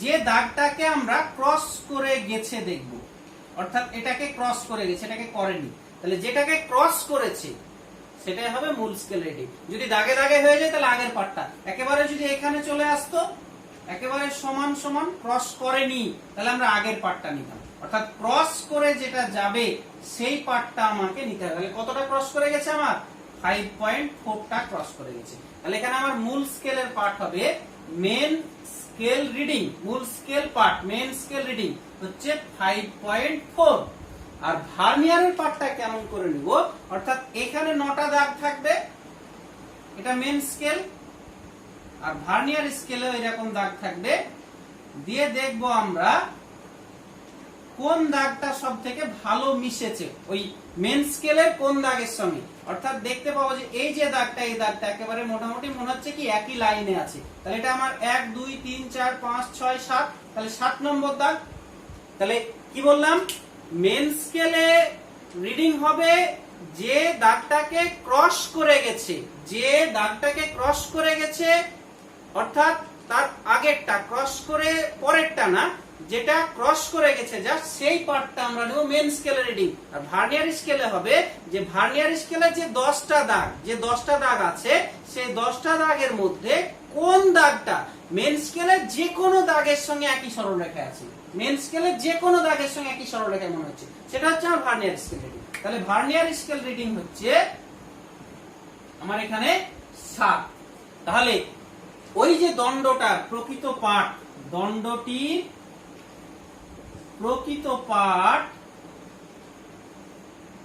যে দাগটাকে আমরা ক্রস করে গেছে দেখব, অর্থাৎ এটাকে ক্রস করে গেছে, এটাকে করেনি, তাহলে যেটাকে ক্রস করেছে সেটাই হবে মূল স্কেল রিডিং। যদি দাগে দাগে হয়ে যায় তাহলে আগের পার্টটা, একেবারে যদি এখানে চলে আসতো একেবারে সমান সমান ক্রস করেনি তাহলে আমরা আগের পার্টটা নিতাম, অর্থাৎ ক্রস করে যেটা যাবে সেই পার্টটা আমাকে নিতে হবে। তাহলে কতটা ক্রস করে গেছে আমার 5.4টা ক্রস করে গেছে। তাহলে এখানে আমার মূল স্কেলের পার্ট হবে মেন স্কেল রিডিং, মূল scale part main scale reading হচ্ছে 5.4। আর ভার্নিয়ারের পার্টটা কেমন করে নিব, অর্থাৎ এখানে 9টা দাগ থাকবে, এটা মেন স্কেল, আর ভার্নিয়ার স্কেলেও এরকম দাগ থাকবে, দিয়ে দেখব আমরা কোন দাগটা সব থেকে ভালো মিশেছে ওই মেন স্কেলের কোন দাগের সঙ্গে। অর্থাৎ দেখতে পাবো যে এই যে দাগটা, এই দাগটা একেবারে মোটামুটি মনে হচ্ছে কি একই লাইনে আছে, তাহলে এটা আমার 1 2 3 4 5 6 7, তাহলে 7 নম্বর দাগ। তাহলে কি বললাম, মেন স্কেলে রিডিং হবে যে দাগটাকে ক্রস করে গেছে, যে দাগটাকে ক্রস করে গেছে, অর্থাৎ তার আগেরটা ক্রস করে পরেরটা না, যেটা ক্রস করে গেছে যা সেই পার্টটা আমরা নেব মেন স্কেলে রিডিং। আর ভার্নিয়ার স্কেলে হবে যে ভার্নিয়ার স্কেলে যে 10টা দাগ, যে 10টা দাগ আছে সেই 10টা দাগের মধ্যে কোন দাগটা মেন স্কেলে যে কোনো দাগের সঙ্গে একই সরলরেখায় আছে, মেন স্কেলে যে কোনো দাগের সঙ্গে একই সরলরেখায় মনে হচ্ছে, সেটা হচ্ছে আমার ভার্নিয়ার স্কেল রিডিং। তাহলে ভার্নিয়ার স্কেল রিডিং হচ্ছে আমার এখানে 7। তাহলে ওই যে দণ্ডটার প্রকৃত পার্ট, দণ্ডটির প্রকৃত পার্ট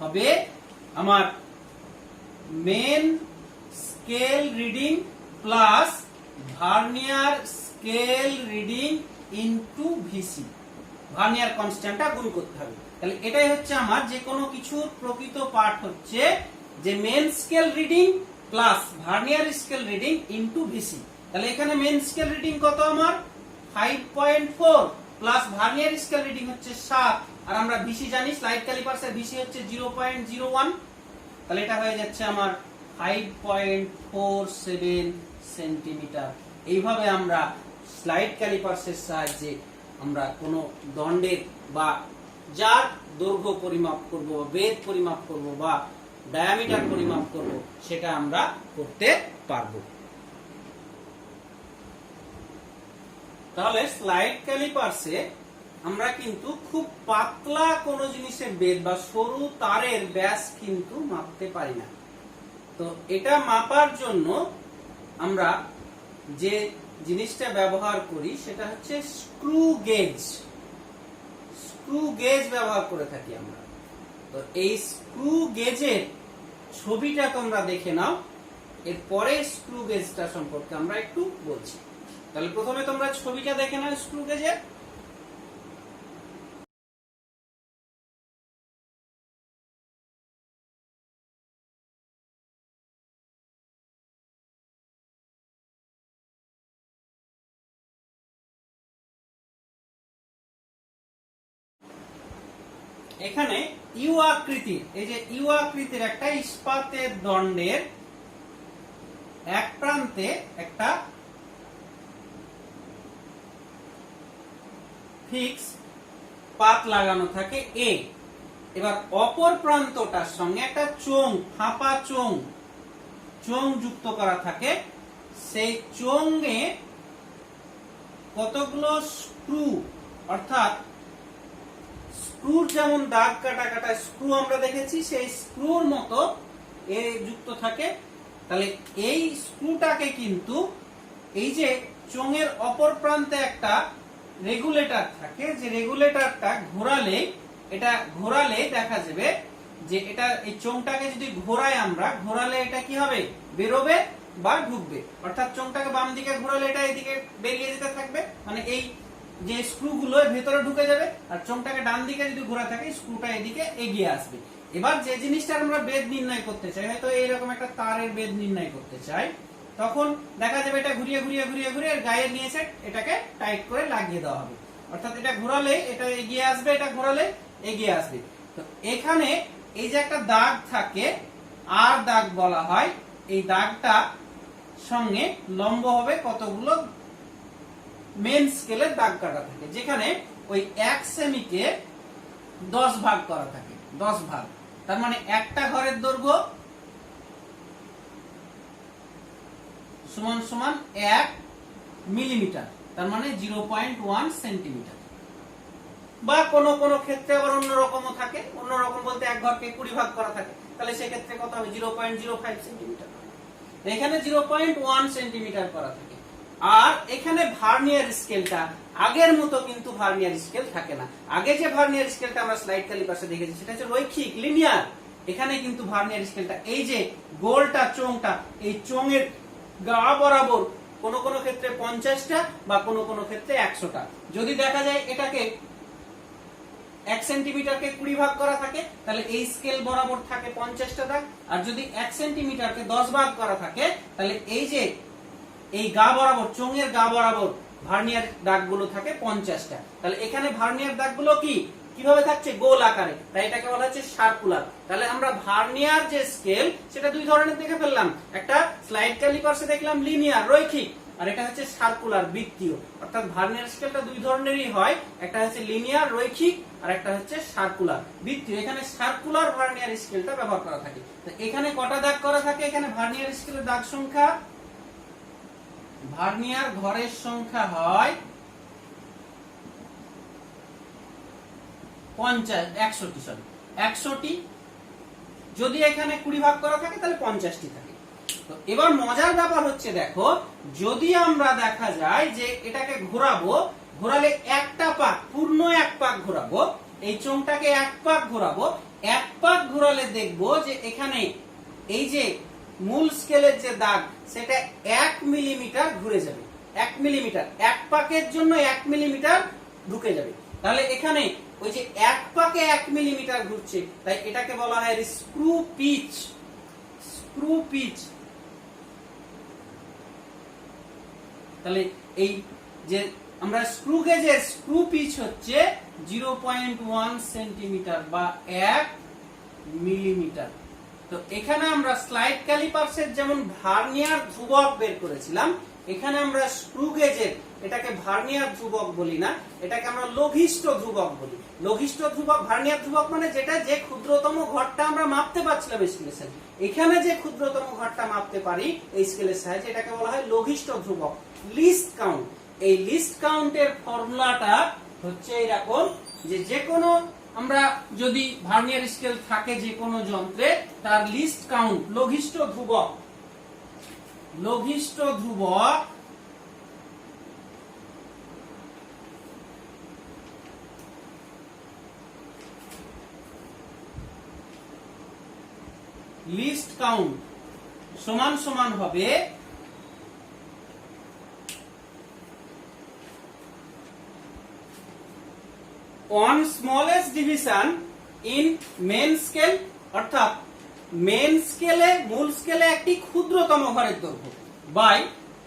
হবে আমার main scale reading plus vernier scale reading into VC, vernier কনস্ট্যান্টটা গুণ করতে হবে। তাহলে এটাই হচ্ছে আমার যে কোনো কিছুর প্রকৃত পার্ট হচ্ছে যে main scale reading plus vernier scale reading into VC. তাহলে এখানে মেন স্কেল রিডিং কত আমার 5.4 প্লাস ভার্নিয়ার স্কেল রিডিং হচ্ছে 7, আর আমরা ভিসি জানি স্লাইড ক্যালিপারসের ভিসি হচ্ছে 0.01, তাহলে এটা হয়ে যাচ্ছে আমার 5.47 সেন্টিমিটার। এইভাবে আমরা স্লাইড ক্যালিপারসের সাহায্যে আমরা কোনো দণ্ডের বা যার দৈর্ঘ্য পরিমাপ করব, বেধ পরিমাপ করব বা ডায়ামিটার পরিমাপ করব সেটা আমরা করতে পারবো। তাহলে স্লাইড ক্যালিপারসে আমরা কিন্তু খুব পাতলা কোনো জিনিসের বেধ বা সরু তারের ব্যাস কিন্তু মাপতে পারি না। তো এটা মাপার জন্য আমরা যে জিনিসটা ব্যবহার করি সেটা হচ্ছে স্ক্রু গেজ। স্ক্রু গেজ ব্যবহার করে থাকি আমরা। তো এই স্ক্রু গেজের ছবিটা তোমরা দেখে নাও, এরপরে স্ক্রু গেজটা সম্পর্কে আমরা একটু বলছি। তাহলে প্রথমে তোমরা ছবিটা দেখে নাও স্ক্রু গেজের। এখানে ইউ আকৃতির, এই যে ইউ আকৃতির একটা ইস্পাতের দণ্ডের এক প্রান্তে একটা ফিক্স পাত লাগানো থাকে এ, এবার অপর প্রান্তটার সঙ্গে একটা চোঙ, ফাঁপা চোঙ যুক্ত করা থাকে। সেই চোঙে কতগুলো স্ক্রু, অর্থাৎ স্ক্রুর যেমন দাগ কাটা কাটা স্ক্রু আমরা দেখেছি সেই স্ক্রুর মতো এ যুক্ত থাকে। তাহলে এই স্ক্রুটাকে কিন্তু এই যে চোঙের অপর প্রান্তে একটা রেগুলেটর থাকে, যে রেগুলেটরটা ঘোরালে দেখা যাবে যে এটা এই চোঙটাকে যদি ঘোরালে এটা কি হবে, বেরোবে বা ঢুকবে। অর্থাৎ চোঙটাকে বাম দিকে ঘোরালে এটা এদিকে বেরিয়ে যেতে থাকবে, মানে এই যে স্ক্রু গুলো ভেতরে ঢুকে যাবে, আর চোঙটাকে ডান দিকে যদি ঘোরা থাকে স্ক্রুটা এদিকে এগিয়ে আসবে। এবার যে জিনিসটা আমরা বেধ নির্ণয় করতে চাই, হয়তো এইরকম একটা তারের বেধ নির্ণয় করতে চাই, তখন দেখা যাবে এটা ঘুরিয়ে ঘুরিয়ে ঘুরিয়ে ঘুরিয়ে গায়ের নিচে এটাকে টাইট করে লাগিয়ে দেওয়া হবে। অর্থাৎ এটা ঘোরালে এটা এগিয়ে আসবে, এটা ঘোরালে এগিয়ে আসবে। তো এখানে এই যে একটা দাগ থাকে, আর দাগ বলা হয়, এই দাগটা সঙ্গে লম্ব হবে কতগুলো মেন স্কেলের দাগ কাটা থাকে, যেখানে ওই 1 সেমিকে 10 ভাগ করা থাকে, 10 ভাগ। তার মানে একটা ঘরের দৈর্ঘ্য সমান সমান 1 মিলিমিটার, তার মানে 0.1 সেন্টিমিটার। বা কোনো কোনো ক্ষেত্রে আবার অন্যরকমও থাকে, অন্যরকম বলতে এক ঘরকে 20 ভাগ করা থাকে, তাহলে সেক্ষেত্রে কত হবে? 0.05 সেন্টিমিটার। এখানে 0.1 সেন্টিমিটার করা থাকে। আর এখানে ভার্নিয়ার স্কেলটা আগের মতো কিন্তু ভার্নিয়ার স্কেল থাকে না। আগে যে ভার্নিয়ার স্কেলটা আমরা স্লাইড ক্যালিপার্সে দেখেছি সেটা হচ্ছে রৈখিক, লিনিয়ার। এখানে কিন্তু ভার্নিয়ার স্কেলটা এই যে গোলটা চোঙটা, এই চোঙের গা বরাবর কোনো কোনো ক্ষেত্রে 50টা বা কোনো কোনো ক্ষেত্রে 100টা। যদি দেখা যায় এটাকে 1 সেন্টিমিটারকে 20 ভাগ করা থাকে, তাহলে এই স্কেল বরাবর থাকে 50টা দাগ। আর যদি 1 সেন্টিমিটারকে 10 ভাগ করা থাকে, তাহলে এই যে এই গা বরাবর, চোঙের গা বরাবর ভার্নিয়ার দাগগুলো থাকে 50টা। তাহলে এখানে ভার্নিয়ার দাগগুলো কিভাবে থাকছে? গোল আকারে, তাই এটাকে বলা হচ্ছে সার্কুলার। তাহলে আমরা ভার্নিয়ার যে স্কেল সেটা দুই ধরনের দেখে ফেললাম, একটা স্লাইড ক্যালিপার্সে দেখলাম লিনিয়ার, রৈখিক, আর এটা হচ্ছে সার্কুলার, বৃত্তীয়। অর্থাৎ ভার্নিয়ার স্কেলটা দুই ধরনেরই হয়, একটা হচ্ছে লিনিয়ার রৈখিক আর একটা হচ্ছে সার্কুলার বৃত্তীয়। এখানে সার্কুলার ভার্নিয়ার স্কেলটা ব্যবহার করা থাকে। তো এখানে কটা দাগ করা থাকে? এখানে ভার্নিয়ার স্কেলের দাগ সংখ্যা, ভার্নিয়ার ঘরের সংখ্যা হয় 100টি। যদি এখানে 20 ভাগ করা থাকে তাহলে 50টি থাকে। তো এবার মজার ব্যাপার হচ্ছে, দেখো যদি আমরা দেখা যায় যে এটাকে ঘোরাবো, ঘোরালে একটা পাক, পূর্ণ 1 পাক ঘোরাবো, এই চোঙটাকে 1 পাক ঘোরাবো, 1 পাক ঘোরালে দেখবো যে এখানে এই যে মূল স্কেলের যে দাগ সেটা 1 মিলিমিটার ঘুরে যাবে। 1 মিলিমিটার, 1 পাকের জন্য 1 মিলিমিটার ঢুকে যাবে। তাহলে এখানে ওই যে 1 পাকে 1 মিলিমিটার ঘুরছে, তাই এটাকে বলা হয় স্ক্রু পিচ। Screw pitch. তাহলে এই যে আমরা স্ক্রু গেজের স্ক্রু পিচ হচ্ছে 0.1 সেন্টিমিটার বা 1 মিলিমিটার। তো এখানে আমরা স্লাইড ক্যালিপার্সের যেমন ভার্নিয়ার ধ্রুবক বের করেছিলাম, এখানে আমরা স্ক্রু গেজের এটাকে ভার্নিয়ার ধ্রুবক বলি না, এটাকে আমরা লঘিষ্ঠ ধ্রুবক বলি। লঘিষ্ঠ ধ্রুবক, ভার্নিয়ার ধ্রুবক মানে যেটা যে ক্ষুদ্রতম ঘরটা আমরা মাপতে পারছিলাম স্কেলের সাহায্যে, এখানে যে ক্ষুদ্রতম ঘরটা মাপতে পারি এই স্কেলের সাহায্যে, এটাকে বলা হয় লঘিষ্ঠ ধ্রুবক। লিস্ট কাউন্ট, এই লিস্ট কাউন্টের ফর্মুলাটা হচ্ছে এরকম যে যে কোনো আমরা যদি ভার্নিয়ার স্কেল থাকে যে কোনো যন্ত্রে, তার লিস্ট কাউন্ট লঘিষ্ঠ ধ্রুবক, লঘিষ্ঠ ধ্রুবক লিস্ট কাউন্ট সমান সমান হবে on smallest division in main scale, অর্থাৎ মেন স্কেলে, মূল স্কেলে একটি ক্ষুদ্রতম ঘরের দৈর্ঘ্য by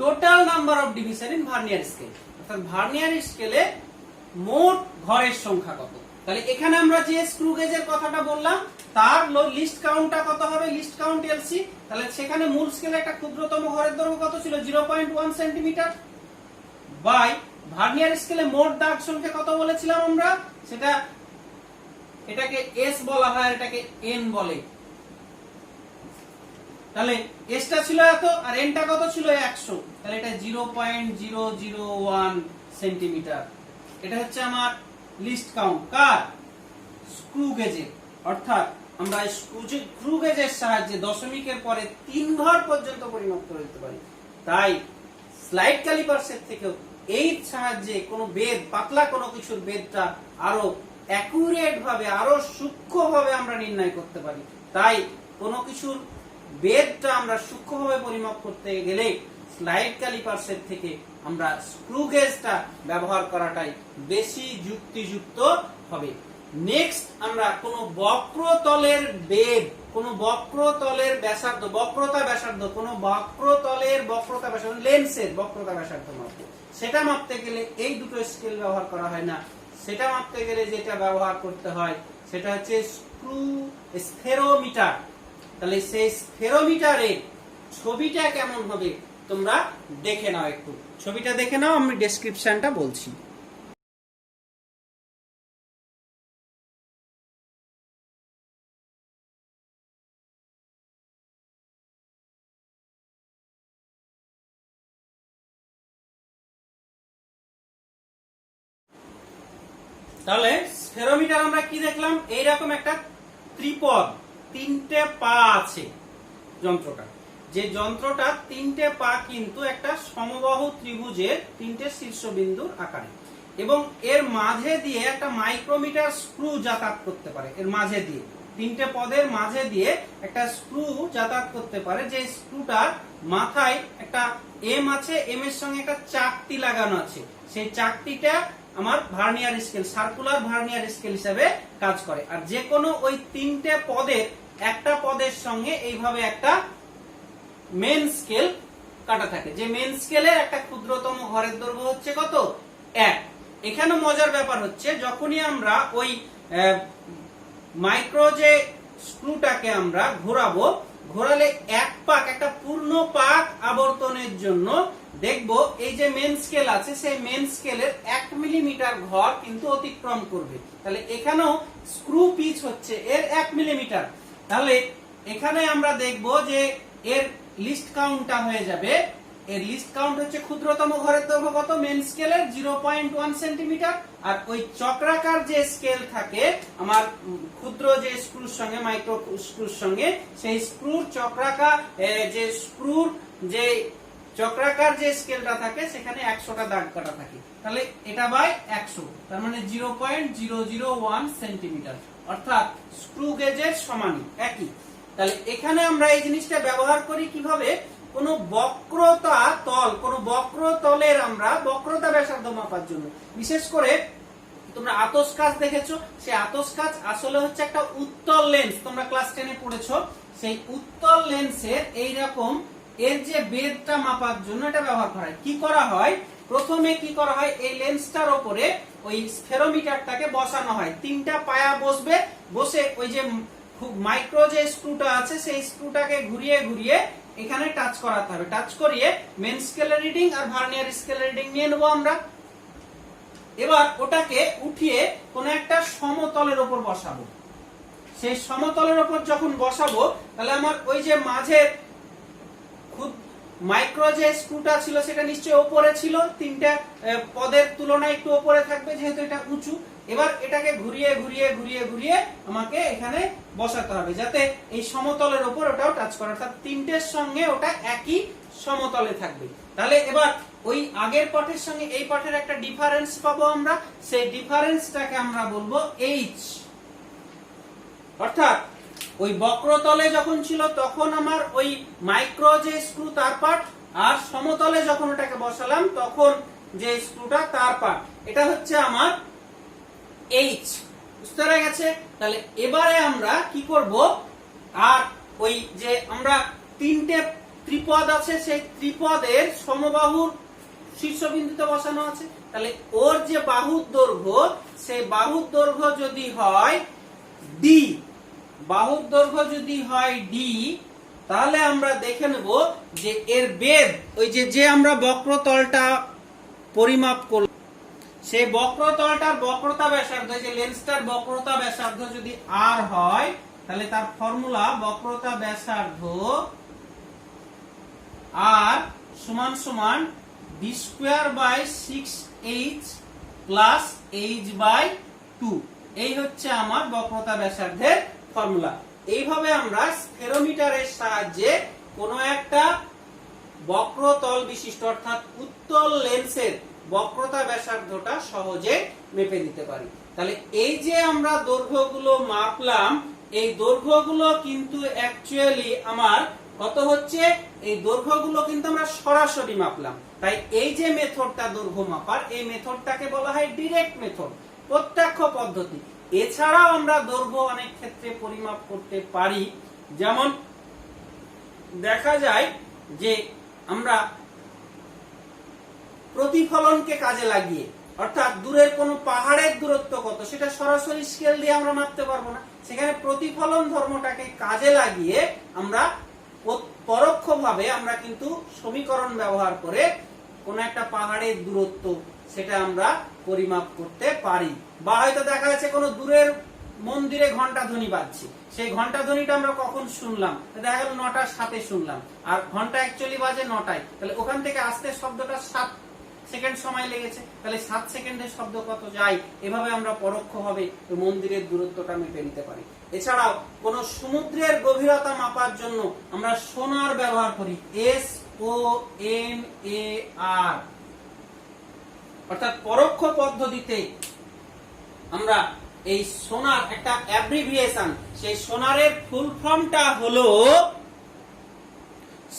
total number of division in vernier scale, অর্থাৎ ভার্নিয়ার স্কেলে মোট ঘরের সংখ্যা কত। তাহলে এখানে আমরা যে স্ক্রু গেজের কথাটা বললাম তার লিস্ট কাউন্টটা কত হবে? List count LC. তাহলে সেখানে মূল স্কেলে একটা ক্ষুদ্রতম ঘরের দৈর্ঘ্য কত ছিল? 0.1 সেন্টিমিটার বাই ভার্নিয়ার স্কেলে মোট দাগ সংখ্যা কত বলেছিলাম আমরা? সেটা এটাকে এস বলা হয়, এটাকে এন বলে। তাহলে এসটা ছিল এত আর এনটা কত ছিল? 100। তাহলে এটা 0.001 সেন্টিমিটার। এটা হচ্ছে আমার লিস্ট কাউন্ট কার? স্ক্রু গেজের। অর্থাৎ আমরা স্ক্রু গেজের সাহায্যে দশমিকের পরে 3 ঘর পর্যন্ত পরিমাপ করে দিতে পারি। তাই স্লাইড ক্যালিপার্সের থেকেও এই সাহায্যে কোনো বেদ, পাতলা কোনো কিছুর বেদটা আরো অ্যাকুরেট ভাবে, আরো সূক্ষ্মভাবে আমরা নির্ণয় করতে পারি। তাই কোনো কিছুর বেদটা আমরা সূক্ষ্মভাবে পরিমাপ করতে গেলে স্লাইড ক্যালিপার্সের থেকে আমরা স্ক্রু গেজটা ব্যবহার করাটাই বেশি যুক্তিযুক্ত হবে। নেক্সট আমরা কোনো বক্রতলের বেদ কোন বক্রতলের ব্যাসার্ধ, বক্রতা ব্যাসার্ধ, কোন বক্রতলের বক্রতা ব্যাসার্ধ, লেন্সের বক্রতা ব্যাসার্ধ মাপতে, সেটা মাপতে গেলে এই দুটো স্কেল ব্যবহার করা হয় না। সেটা মাপতে গেলে যেটা ব্যবহার করতে হয় সেটা হচ্ছে স্ফেরোমিটার। তাহলে সেই স্ফেরোমিটারের ছবিটা কেমন হবে তোমরা দেখে নাও, একটু ছবিটা দেখে নাও, আমি ডেসক্রিপশনটা বলছি। তাহলে স্ফেরোমিটার আমরা কি দেখলাম, এইরকম একটা ত্রিপদ, তিনটে পা আছে যন্ত্রটা। যে যন্ত্রটা তিনটে পা কিন্তু একটা সমবাহু ত্রিভুজের তিনটে শীর্ষবিন্দুর আকারে, এবং এর মাঝে দিয়ে একটা মাইক্রোমিটার স্ক্রু যাতায়াত করতে পারে। এর মাঝে দিয়ে, তিনটে পদের মাঝে দিয়ে একটা স্ক্রু যাতায়াত করতে পারে, যে স্ক্রুটার মাথায় একটা এম আছে, এম এর সঙ্গে একটা চাকতি লাগানো আছে। সেই চাকতিটা আমার vernier scale, circular vernier scale হিসেবে কাজ করে। আর যে কোনো ওই তিনটে পদের একটা পদের সঙ্গে এইভাবে একটা মেন স্কেল কাটা থাকে, যে মেন স্কেলের একটা ক্ষুদ্রতম ঘরের দৈর্ঘ্য হচ্ছে কত, 1। এখানে মজার ব্যাপার হচ্ছে, যখনই আমরা ওই মাইক্রো যে স্ক্রুটাকে আমরা ঘোরাবো, ঘোরালে এক পাক, একটা পূর্ণ পাক আবর্তনের জন্য দেখবো এই যে মেন স্কেল আছে, সেই মেন স্কেলের 1 মিলিমিটার ঘর কিন্তু অতিক্রম করবে। তাহলে এখানেও স্ক্রু পিচ হচ্ছে এর 1 মিলিমিটার। তাহলে এখানে আমরা দেখবো যে এর লিস্ট কাউন্টটা হয়ে যাবে, এর লিস্ট কাউন্ট হচ্ছে ক্ষুদ্রতম ঘরের দৈর্ঘ্য কত, মেন স্কেলের 0.1 সেন্টিমিটার। আর ওই চক্রাকার যে স্কেল থাকে আমার ক্ষুদ্র যে স্ক্রুর সঙ্গে, মাইক্রো স্ক্রুর সঙ্গে, সেই স্ক্রুর চক্রাকার যে চক্রাকার যে স্কেলটা থাকে সেখানে 100টা দাগ কাটা থাকে। তাহলে এটা বাই 100, তার মানে 0.001 সেন্টিমিটার, অর্থাৎ স্ক্রু গেজের সমানই, একই। তাহলে এখানে আমরা এই জিনিসটা ব্যবহার করি কিভাবে, কোন বক্রতা তল, কোন বক্রতলের আমরা বক্রতা ব্যাসার্ধ মাপার জন্য। বিশেষ করে তোমরা আতস কাচ দেখেছো, সেই আতস কাচ আসলে হচ্ছে একটা উত্তল লেন্স, তোমরা ক্লাস 10-এ পড়েছো। সেই উত্তল লেন্সের এইরকম এর যে বেধটা মাপার জন্য এটা ব্যবহার করা হয়। কি করা হয়, প্রথমে কি করা হয়, এই লেন্সটার উপরে ওই স্ফেরোমিটারটাকে বসানো হয়, তিনটা পায়া বসবে, বসে ওই যে মাইক্রো যে স্ক্রুটা আছে সেই স্ক্রুটাকে ঘুরিয়ে ঘুরিয়ে এখানে টাচ করাতে হবে। টাচ করিয়ে মেন স্কেলের রিডিং আর ভার্নিয়ার স্কেলের রিডিং নিয়ে নেবো আমরা। এবার ওটাকে উঠিয়ে কোন একটা সমতলের উপর বসাবো। সেই সমতলের উপর যখন বসাবো, তাহলে আমার ওই যে মাঝের মাইক্রো যে স্ক্রুটা ছিল সেটা নিশ্চয়ই উপরে ছিল, তিনটা পদের তুলনায় একটু উপরে থাকবে যেহেতু এটা উঁচু। এবার এটাকে ঘুরিয়ে ঘুরিয়ে ঘুরিয়ে ঘুরিয়ে আমাকে এখানে বসাতে হবে, যাতে এই সমতলের উপর ওটাও টাচ করে, অর্থাৎ তিনটের সঙ্গে ওটা একই সমতলে থাকবে। তাহলে এবার ওই আগের পাঠের সঙ্গে এই পাঠের একটা ডিফারেন্স পাবো আমরা, সেই ডিফারেন্সটাকে আমরা বলবো এইচ। অর্থাৎ ওই বক্রতলে যখন ছিল তখন আমার ওই মাইক্রো যে স্ক্রু তার পার্ট, আর সমতলে যখন ওটাকে বসালাম তখন যে স্ক্রুটা তার পার্ট, এটা হচ্ছে আমার এইচ। বুঝতে পেরে গেছে? তাহলে এবারে আমরা কি করব, আর ওই যে আমরা তিনটে ত্রিপদ আছে, সেই ত্রিপদের সমবাহুর শীর্ষবিন্দুতে বসানো আছে। তাহলে ওর যে বাহুর দৈর্ঘ্য, সেই বাহুর দৈর্ঘ্য যদি হয় ডি, বাহুর দৈর্ঘ্য যদি হয় ডি, তাহলে আমরা দেখে নেব যে এর বেধ, ওই যে আমরা বক্রতলটা পরিমাপ করলাম, সেই বক্রতলটার বক্রতা ব্যাসার্ধ, যে লেন্সটার বক্রতা ব্যাসার্ধ যদি আর হয়, তাহলে তার ফর্মুলা বক্রতা ব্যাসার্ধ আর সমান সমান b²/6h প্লাস h/2। এই হচ্ছে আমার বক্রতা ব্যাসার্ধের ফর্মুলা। এইভাবে আমরা স্ফেরোমিটারের সাহায্যে কোনো একটা বক্রতল বিশিষ্ট অর্থাৎ উত্তল লেন্সের বক্রতা ব্যাসার্ধটা সহজে মেপে দিতে পারি। তাহলে এই যে আমরা দৈর্ঘ্যগুলো মাপলাম, এই দৈর্ঘ্যগুলো কিন্তু অ্যাকচুয়ালি আমার কত হচ্ছে, এই দৈর্ঘ্যগুলো কিন্তু আমরা সরাসরি মাপলাম। তাই এই যে মেথডটা দৈর্ঘ্য মাপার, এই মেথডটাকে বলা হয় ডিরেক্ট মেথড, প্রত্যক্ষ পদ্ধতি। এছাড়াও আমরা দৈর্ঘ্য অনেক ক্ষেত্রে পরিমাপ করতে পারি। যেমন দেখা যায় যে আমরা প্রতিফলনকে কাজে লাগিয়ে, অর্থাৎ দূরের কোনো পাহাড়ের দূরত্ব কত সেটা সরাসরি স্কেল দিয়ে আমরা মাপতে পারবো না, সেখানে প্রতিফলন ধর্মটাকে কাজে লাগিয়ে আমরা পরোক্ষভাবে আমরা কিন্তু সমীকরণ ব্যবহার করে কোন একটা পাহাড়ের দূরত্ব সেটা আমরা পরিমাপ করতে পারি। বা হয়তো দেখা যাচ্ছে কোনো দূরের মন্দিরে ঘন্টা ধ্বনি বাজছে, সেই ঘন্টা ধ্বনিটা আমরা কখন শুনলাম, দেখা গেল 9টার 7-এ শুনলাম, আর ঘন্টা অ্যাকচুয়ালি বাজে 9টায়, তাহলে ওখান থেকে আসতে শব্দটা 7 সেকেন্ড সময় লেগেছে, তাহলে 7 সেকেন্ডের শব্দ কত যায়, এভাবে আমরা পরোক্ষভাবে মন্দিরের দূরত্বটা মেপে নিতে পারি। এছাড়াও কোন সমুদ্রের গভীরতা মাপার জন্য আমরা সোনার ব্যবহার করি, SONAR, অর্থাৎ পরোক্ষ পদ্ধতিতে আমরা এই সোনার একটা অ্যাব্রিভিয়েশন, সেই সোনারের ফুল ফর্মটা হলো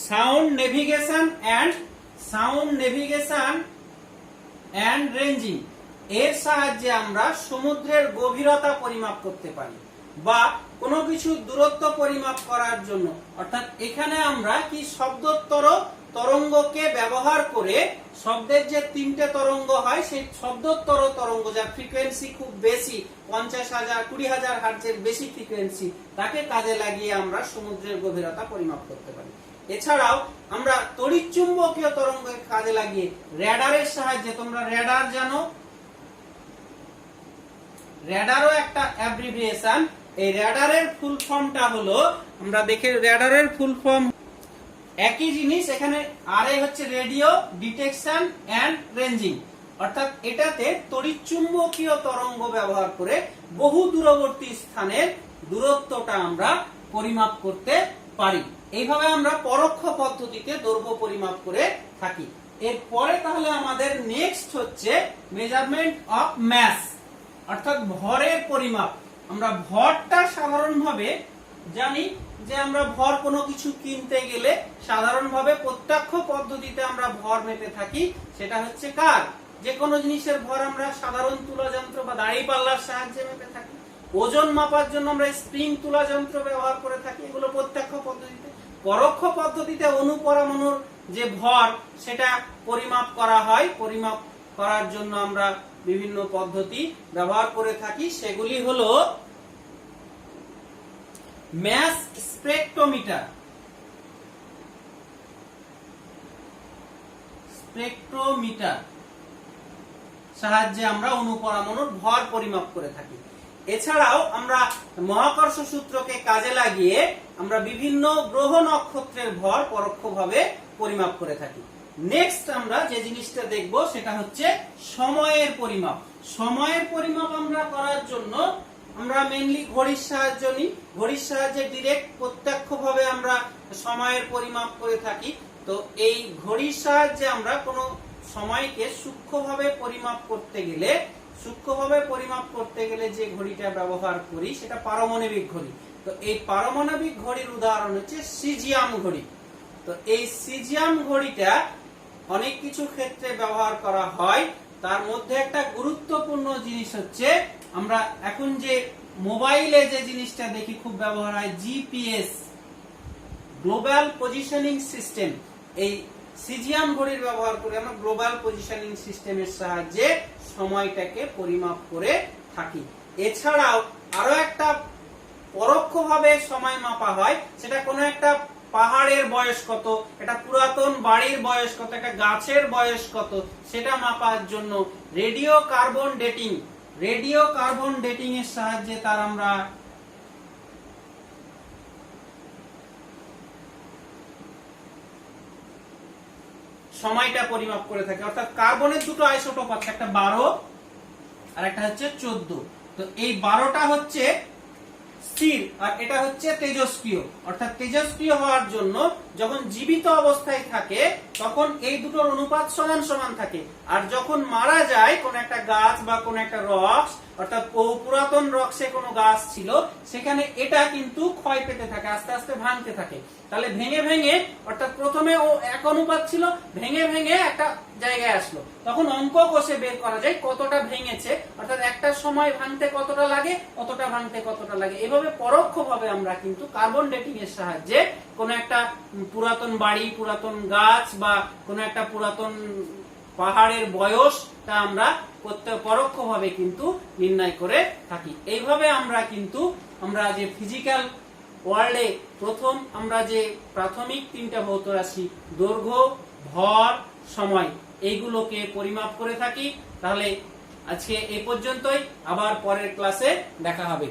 সাউন্ড নেভিগেশন এন্ড রেঞ্জিং। এর সাহায্যে আমরা সমুদ্রের গভীরতা পরিমাপ করতে পারি বা কোনো কিছু দূরত্ব পরিমাপ করার জন্য, অর্থাৎ এখানে আমরা কি শব্দোত্তর তরঙ্গকে ব্যবহার করে শব্দের যে 3টে তরঙ্গ হয় সেই শব্দোত্তর তরঙ্গ যার ফ্রিকোয়েন্সি খুব বেশি 50,000 20,000 হার্টজের বেশি ফ্রিকোয়েন্সি, তাকে কাজে লাগিয়ে আমরা সমুদ্রের গভীরতা পরিমাপ করতে পারি। এছাড়াও আমরা তড়িৎচুম্বকীয় তরঙ্গকে কাজে লাগিয়ে র্যাডারের সাহায্যে, তোমরা র্যাডার জানো, র্যাডারও একটা অ্যাব্রিভিয়েশন, এই র্যাডারের ফুল ফর্মটা হলো, আমরা দেখে র্যাডারের ফুল ফর্ম একই জিনিস, এখানে আরএ হচ্ছে রেডিও ডিটেকশন এন্ড রেঞ্জিং, অর্থাৎ এটাতে তড়িৎচুম্বকীয় তরঙ্গ ব্যবহার করে বহু দূরবর্তী স্থানের দূরত্বটা আমরা পরিমাপ করতে পারি। এইভাবে আমরা পরোক্ষ পদ্ধতিতে দৈর্ঘ্য পরিমাপ করে থাকি। এরপরে তাহলে আমাদের নেক্সট হচ্ছে মেজারমেন্ট অফ মাস, অর্থাৎ ভরের পরিমাপ। আমরা ভরটা সাধারণভাবে জানি যে আমরা ভর কোনো কিছু কিনতে গেলে সাধারণভাবে প্রত্যক্ষ পদ্ধতিতে আমরা ভর মেপে থাকি, সেটা হচ্ছে কার, যে কোনো জিনিসের ভর আমরা সাধারণ তুলা যন্ত্র বা দাঁড়িপাল্লার সাহায্যে মেপে থাকি। ওজন মাপার জন্য আমরা স্প্রিং তুলা যন্ত্র ব্যবহার করে থাকি, এগুলো প্রত্যক্ষ পদ্ধতিতে। পরোক্ষ পদ্ধতিতে অণু পরমাণুর যে ভর সেটা পরিমাপ করা হয়, পরিমাপ করার জন্য আমরা বিভিন্ন পদ্ধতি ব্যবহার করে থাকি, সেগুলি হলো ম্যাস স্পেকট্রোমিটার, সাহায্যে আমরা অণু পরমাণুর ভর পরিমাপ করে থাকি। এছাড়াও আমরা মহাকর্ষ সূত্রকে কাজে লাগিয়ে আমরা বিভিন্ন গ্রহ নক্ষত্রের ভর পরোক্ষভাবে পরিমাপ করে থাকি। নেক্সট আমরা যে জিনিসটা দেখব সেটা হচ্ছে সময়ের পরিমাপ। সময়ের পরিমাপ আমরা করার জন্য আমরা মেইনলি ঘড়ির সাহায্য নিই, ঘড়ির সাহায্যে ডিরেক্ট প্রত্যক্ষভাবে আমরা সময়ের পরিমাপ করে থাকি। তো এই ঘড়ির সাহায্যে আমরা কোনো সময়কে সূক্ষ্মভাবে পরিমাপ করতে গেলে যে ঘড়িটা ব্যবহার করি সেটা পারমাণবিক ঘড়ি। তো এই পারমাণবিক ঘড়ির উদাহরণ হচ্ছে সিজিয়াম ঘড়ি। তো এই সিজিয়াম ঘড়িটা অনেক কিছু ক্ষেত্রে ব্যবহার করা হয়, তার মধ্যে একটা গুরুত্বপূর্ণ জিনিস হচ্ছে আমরা এখন যে মোবাইলে যে জিনিসটা দেখি খুব ব্যবহার হয়, জিপিএস, গ্লোবাল পজিশনিং সিস্টেম। এই সিজিয়াম ঘড়ির ব্যবহার করে আমরা গ্লোবাল পজিশনিং সিস্টেমের সাহায্যে সময়টাকে পরিমাপ করে থাকি। এছাড়াও আরো একটা পরোক্ষভাবে সময় মাপা হয়, সেটা কোনো একটা পাহাড়ের বয়স কত, এটা পুরাতন বাড়ির বয়স কত, একটা গাছের বয়স কত, সেটা মাপার জন্য রেডিও কার্বন ডেটিং এর সাহায্যে তার আমরা সময়টা পরিমাপ করে থাকি। অর্থাৎ কার্বনের দুটো আইসোটোপ আছে, একটা 12 আর একটা হচ্ছে 14। তো এই 12টা হচ্ছে স্থির আর এটা হচ্ছে তেজস্ক্রিয়। অর্থাৎ তেজস্ক্রিয় হওয়ার জন্য যখন জীবিত অবস্থায় থাকে তখন এই দুটোর অনুপাত সমান সমান থাকে, আর যখন মারা যায় কোন একটা গাছ বা কোন একটা রক্স, অর্থাৎ পুরাতন রক্সে কোনো গাছ ছিল, সেখানে এটা কিন্তু ক্ষয় পেতে থাকে, আস্তে আস্তে ভাঙতে থাকে। তাহলে ভেঙে ভেঙে, অর্থাৎ প্রথমে ও এক অনুপাত ছিল, ভেঙে ভেঙে একটা জায়গায় আসলো, তখন অঙ্ক কষে বের করা যায় কতটা ভেঙেছে, অর্থাৎ একটা সময় ভাঙতে কতটা লাগে, কতটা ভাঙতে কতটা লাগে, এভাবে পরোক্ষভাবে আমরা কিন্তু কার্বন ডেটিং এর সাহায্যে কোনো একটা পুরাতন বাড়ি, পুরাতন গাছ বা কোনো একটা পুরাতন পাহাড়ের বয়সটা আমরা পরোক্ষভাবে কিন্তু নির্ণয় করে থাকি। এইভাবে আমরা যে ফিজিক্যাল ওয়ার্ল্ডে প্রথম আমরা যে প্রাথমিক তিনটা ভৌত রাশি দৈর্ঘ্য, ভর, সময় এইগুলোকে পরিমাপ করে থাকি। তাহলে আজকে এই পর্যন্তই, আবার পরের ক্লাসে দেখা হবে।